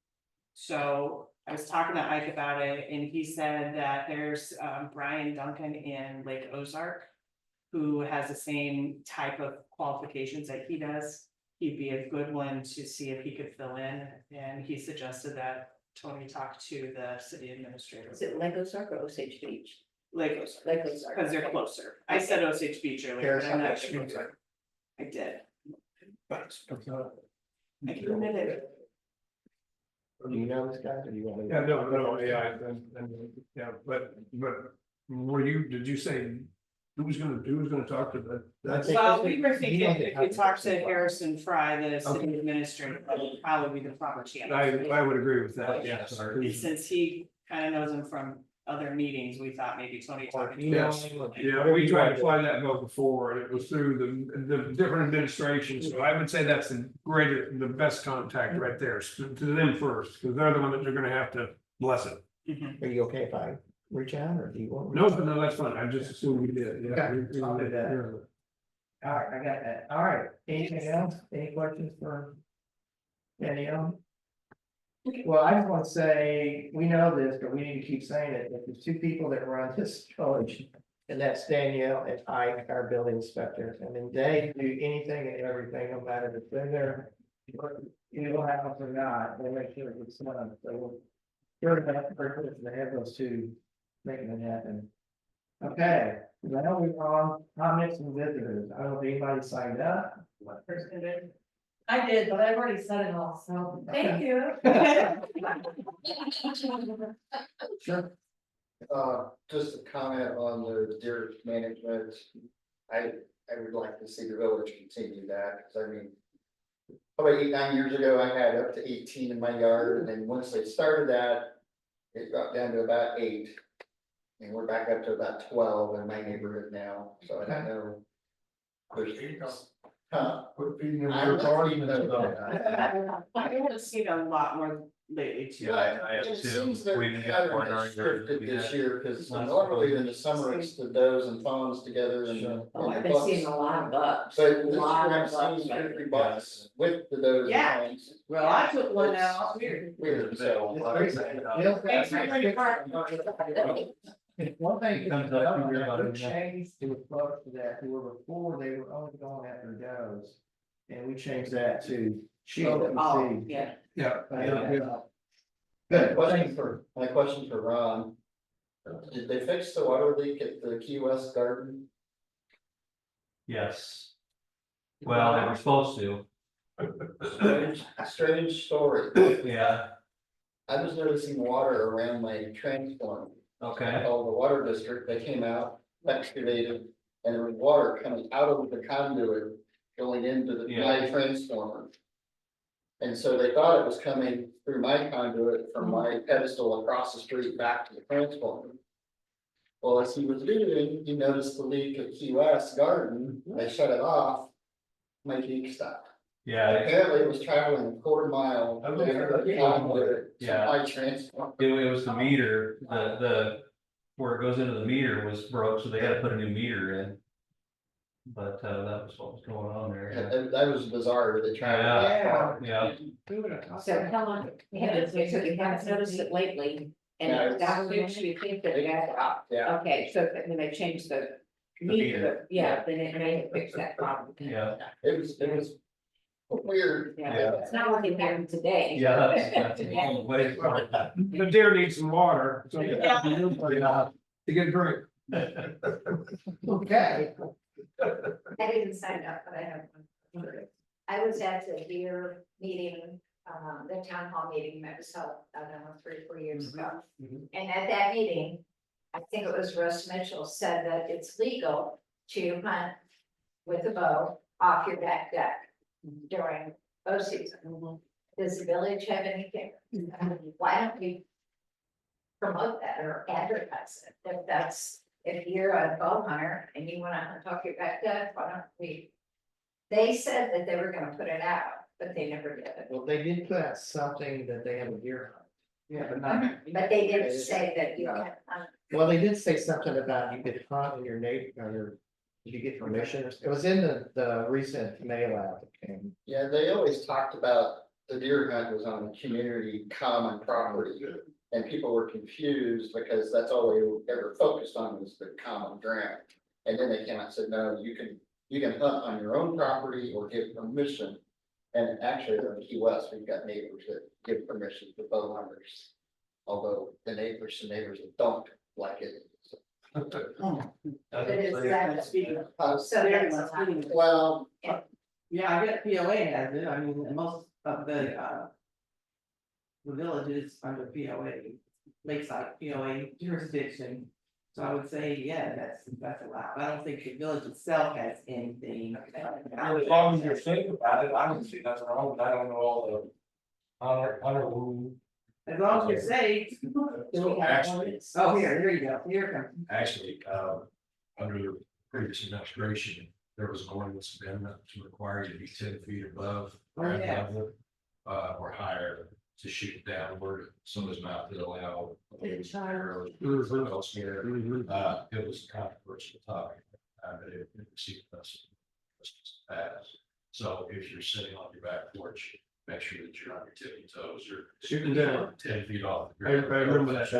So I was talking to Ike about it, and he said that there's Brian Duncan in Lake Ozark, who has the same type of qualifications that he does. He'd be a good one to see if he could fill in, and he suggested that Tony talk to the city administrator. Is it Lake Ozark or Osage Beach? Lake Ozark, Lake Ozark. because they're closer. I said Osage Beach earlier, but I'm not sure. Okay. I did. I Do committed it. you know this guy, or do you want to? Yeah, no, yeah, yeah, but were you, did you say who was gonna talk to the? Well, we were thinking if we talk to Harrison Fry, the city administrator, that would probably be the proper channel. I would agree with that, yes. And since he kind of knows him from other meetings, we thought maybe Tony talked to him. Yes, yeah, we tried to find that bill before, and it was through the different administrations, so I would say that's the best contact right there, to them first, because they're the one that they're gonna have to bless it. Mhm. Are you okay if I reach out, or do you want? me No, to? no, that's fine, I just assumed we did, yeah. Okay, I'll do that. All right, I got that. All right, anything else? Any questions for any of them? Well, I just want to say, we know this, but we need to keep saying it. If there's two people that run this college, and that's Danielle and Ike, our building inspector. I mean, they do anything and everything, no matter if they're there, you will have or not, they make sure it's done. So we're that person to have those two making it happen. Okay, now we're on comments and visitors. I don't know if anybody signed up. I did, but I've already said it all, so thank you. Sure. Just a comment on the deer management. I would like to see the village continue that, because I mean. Probably 8, 9 years ago, I had up to 18 in my yard, and then once they started that, it got down to about 8. And we're back up to about 12 in my neighborhood now, so I don't know. Huh? Quit feeding them I'm your not cars. feeding them, though. I have seen a lot more lately too. Yeah, I have It too. seems they're We even got kind one in of our yard that restricted we this had year, because last normally fall. in the summer, it's the does and fawns together and. Sure. Oh, I've and been bucks. seeing a lot of bucks. But A this year lot I'm of bucks seeing lately. 50 bucks with the does and Yeah. fawns. Well, I took one out. Weird, so. One thing, It comes up, you hear about it, we yeah. changed to close to that, where before they were only going after does. And we changed that to shield and Oh, feed. yeah. Yeah. Good, my question for Ron. Did they fix the water leak at the Key West Garden? Yes. Well, they were supposed to, Strange story. yeah, I was noticing water around my transformer. I okay, called the water district, they came out, excavated, and there was water coming out of the conduit going into my transformer. And so they thought it was coming through my conduit from my pedestal across the street back to the transformer. Well, as he was doing, he noticed the leak at Key West Garden, they shut it off, my leak stopped. yeah, Apparently it was traveling a quarter mile. Oh, over the conduit to Yeah. my transformer. it was the meter, the, where it goes into the meter was broke, so they had to put a new meter in. But, that was what was going on there, yeah. That was bizarre, that they traveled that far. Yeah, So how long, so you haven't noticed it lately, No, and it's- that makes you think that that's, Yeah. okay, so when they changed the. meter. Yeah, then it may fix that problem. yeah, It was weird. Yeah, it's not like it happened today. yeah, that's a long way from it. The deer needs some water, so. Yeah. To get a drink. Okay. I didn't sign up, but I have one. I was at the deer meeting, the town hall meeting that was held, I don't know, 3 or 4 years ago. And at that meeting, I think it was Russ Mitchell said that it's legal to hunt with a bow off your back deck during bow season. Does the village have anything? Why don't we promote that or advertise it? If that's, if you're a bow hunter and you wanna hunt off your back deck, why don't we? They said that they were gonna put it out, but they never did it. Well, they did put out something that they have a deer hunt. Yeah, but not. But they didn't say that you can, Well, they did say something about you could hunt in your neighbor, or your, did you get permission? It was in the recent mail out that came. Yeah, they always talked about the deer hunt was on community common property. And people were confused because that's all they ever focused on was the common ground. And then they came out and said, no, you can hunt on your own property or give permission. And actually, in Key West, we've got neighbors that give permission for bow hunters. Although some neighbors that don't like it. but it's that, so Very that's much. allowed. Well, Yeah, I get POA has it, I mean, most of the villages under POA, lakeside POA jurisdiction. So I would say, yeah, that's allowed, I don't think the village itself has anything. As long as you're safe about it, I don't see nothing wrong, but I don't know all the honor rule. As long as you're safe. So actually, Oh, here you go, here it comes. actually, under the previous administration, there was an ordinance amendment to require you to be 10 feet above ground yeah. level, or higher to shoot downward. Some is not to allow. Arrows, elsewhere. It was a controversial topic, but it received us. So if you're sitting on your back porch, make sure that you're on your tippy toes or Shooting down. 10 feet off. the I ground. remember that.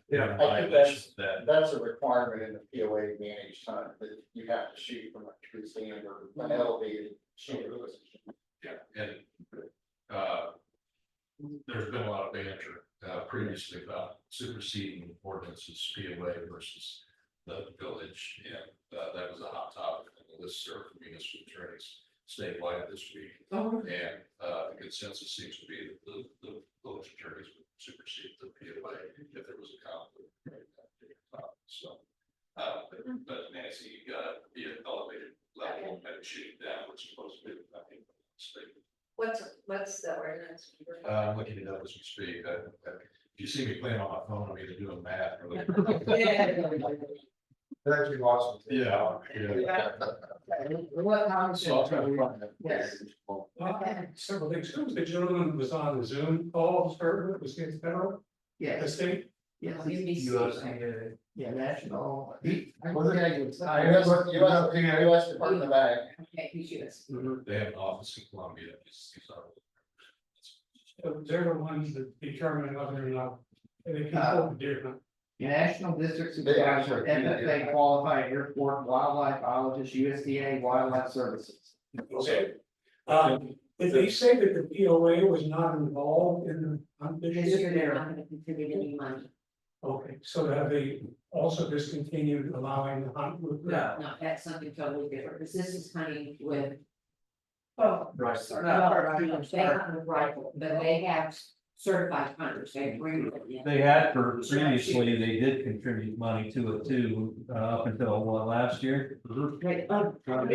Yeah. I think that's a requirement in the POA managed hunt, that you have to shoot from a tree stand or an elevated shooting position. Yeah, and, there's been a lot of banter, previously about superseding ordinances POA versus the village, and, that was a hot topic on the listserv for municipal attorneys statewide this week. Oh, And, the consensus seems to be that the village attorneys would supersede the POA if there was a conflict. So, but Nancy, you got to be an elevated level and shooting downwards supposed to be, I think, state. What's the ordinance? I'm looking it up as we speak. If you see me playing on my phone, I'm either doing math or. Actually, awesome. Yeah. What time So I'll try to find that. Yes. Several things. Who was the gentleman who was on the Zoom call, or was it federal, the Yes. state? Yes. Yeah, national. US Department of Ag. Okay, you should. They have an office in Columbia. So they're the ones that determine whether or not they can hold the deer hunt. National District Supervisor, FFA qualified airport wildlife biologist, USDA Wildlife Services. Okay. Did they say that the POA was not involved in the hunt this This year, year? they're not gonna contribute any money. Okay, so have they also discontinued allowing the hunt with? No. No, that's something totally different, because this is hunting with. Oh, Right. They hunt with rifle, but they have certified hunters, they bring them in. They had previously, they did contribute money to it too, up until what, last year? They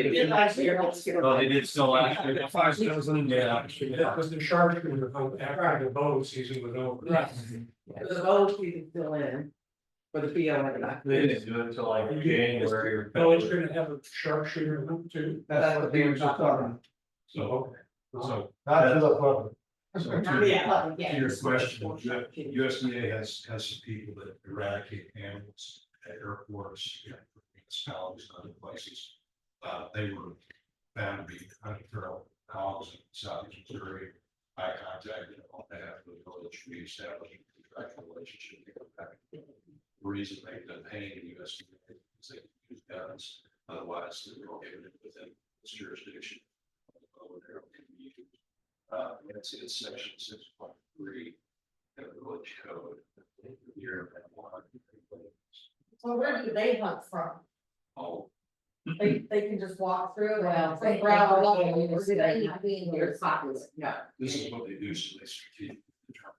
did last year, let's get it. Oh, they did still last year. 5,000. Yeah. because the shark would hunt after the bow season was over. Right. The vote is still in for the POA. They didn't do it until like January or. Oh, it's gonna have a sharpshooter hunt too. That's what they were talking. So, so. Not to the public. So about. to Yeah. to your question, USDA has some people that eradicate animals at airports, municipalities and other places. They were found to be hunting feral dogs in southeast Missouri. I contacted them on behalf of the village, we established a contractual relationship. The reason they've been paying USDA is they use guns, otherwise they're prohibited within this jurisdiction. It's section 6.3 of the village code. So where do they hunt from? Oh, They can just walk through Well, and they from ground level. they have been their pockets, no. this is what they do, so they strategically determine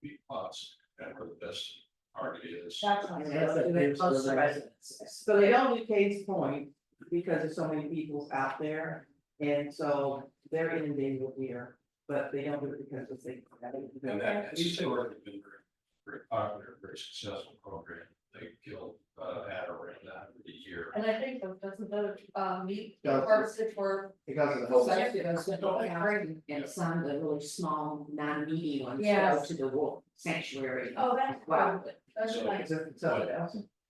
the plots and where the best target is. That's And they do it close to residences. So they don't do Case Point because there's so many people out there, and so they're inundated with deer, but they don't do it because it's they. And that has historically been very, very popular, very successful program. they kill, at around that a year. And I think that doesn't meet Yeah. harvested for. Because of the whole. Some of those that don't have, and some of the really small, non-meaty ones go Yes. to the wolf sanctuary. Oh, that's Wow. good. That's So- nice.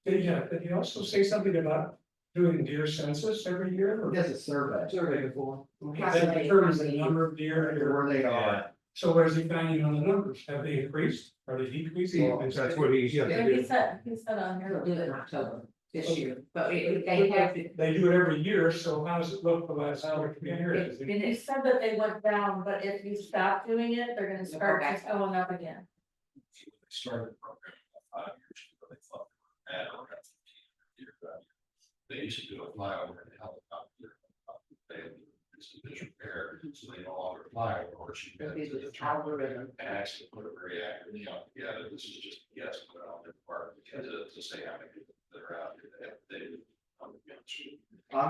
Did you also say something about doing deer census every year? Or Just a survey. survey before? Yeah. That determines the number of deer here. Where they are. So where's he finding on the numbers? Have they increased? Are they decreasing? Well, That's what he's. Yeah, he said on They'll here. do it in October this year, but they have to. They do it every year, so how does it look the last 3 years? He said that they went down, but if you stop doing it, they're gonna start just going up again. They started the program about 5 years ago, they thought they were at around 15 deer. They used to do a flyover and helicopter. It's a disrepair, so they no longer fly over, or she got to the Algorithm. and actually put it very accurately out together. This is just a guess, but on their part, because to say how many people that are out there, they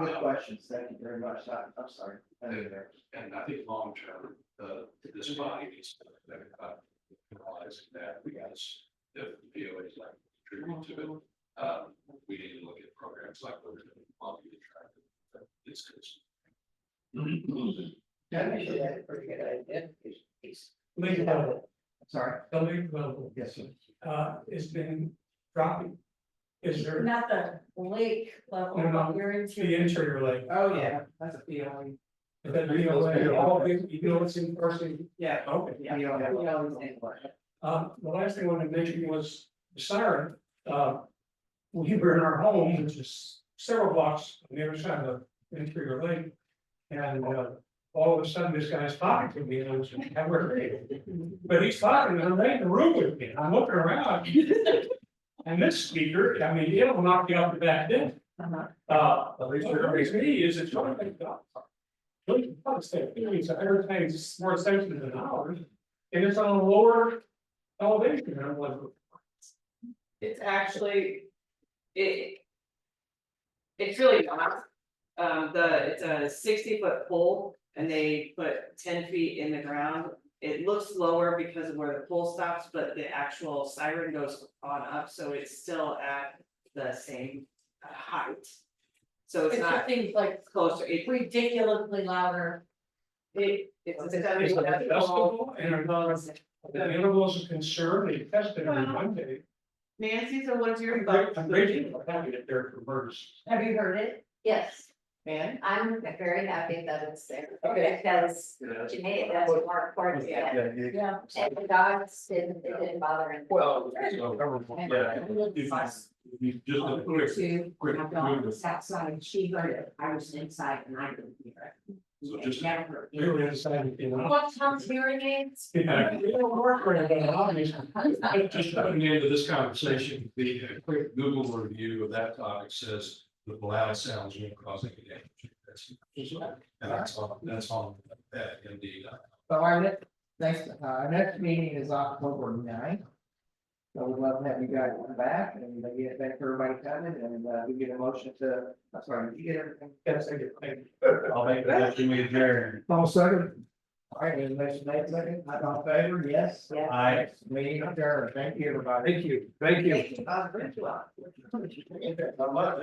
Good questions. Thank you very much. I'm sorry. and I think long term, this body needs to realize that we got if the POA is like contribute to it. We need to look at programs like we're doing, to try to discuss. Pretty good idea. Lake level, Sorry. the lake level, Yes, sir. it's been dropping. Is there Not the lake level, No, no, but you're the into. interior lake? Oh, yeah, that's a feeling. Is that all you know, it's in person? Yeah. Okay. Yeah. You don't have- We always think about it. The last thing I wanted to mention was the siren. We were in our home, which is several blocks on the other side of the interior lake. And, all of a sudden, this guy's talking to me, and I was like, "Have we?" But he's talking, and I'm right in the room with me, I'm looking around. And this speaker, I mean, it'll knock you off the back then. At least what worries me is it's only like, it's every time it's more sensitive than ours, and it's on a lower elevation, and I'm like. It's actually, it's really not. It's a 60-foot pole and they put 10 feet in the ground. It looks lower because of where the pole stops, but the actual siren goes on up, so it's still at the same height. So it's It not seems like closer, it's ridiculously louder. it's Is it adjustable? And are the intervals of concern, they tested it on Monday. Nancy, so what's your I'm thoughts? grateful for having it there for birds. Have you heard it? Yes, Man, I'm very happy that it's there. Okay. Because to me, that's more important than, Yeah. and the dogs didn't, it didn't bother him. Well, You just a quick, my dog was outside, she heard it, I was inside and I didn't hear it. So just- Never. We were inside, you know. What Tom's hearing aids? Yeah, we don't work for it, but obviously. Just jumping into this conversation, the quick Google review of that topic says the loud sounds won't cause any damage. And that's on that indeed. So our next meeting is October 9th. So we'd love to have you guys come back and get back for everybody coming and we get a motion to, I'm sorry, did you get everything? Yes, I did. Thank I'll make the motion we adjourn. All second. All right, any motion made second, all in favor, yes? Yeah. Aye. Meeting adjourned, thank you, everybody. Thank you, thank you. Thank you. I'm not-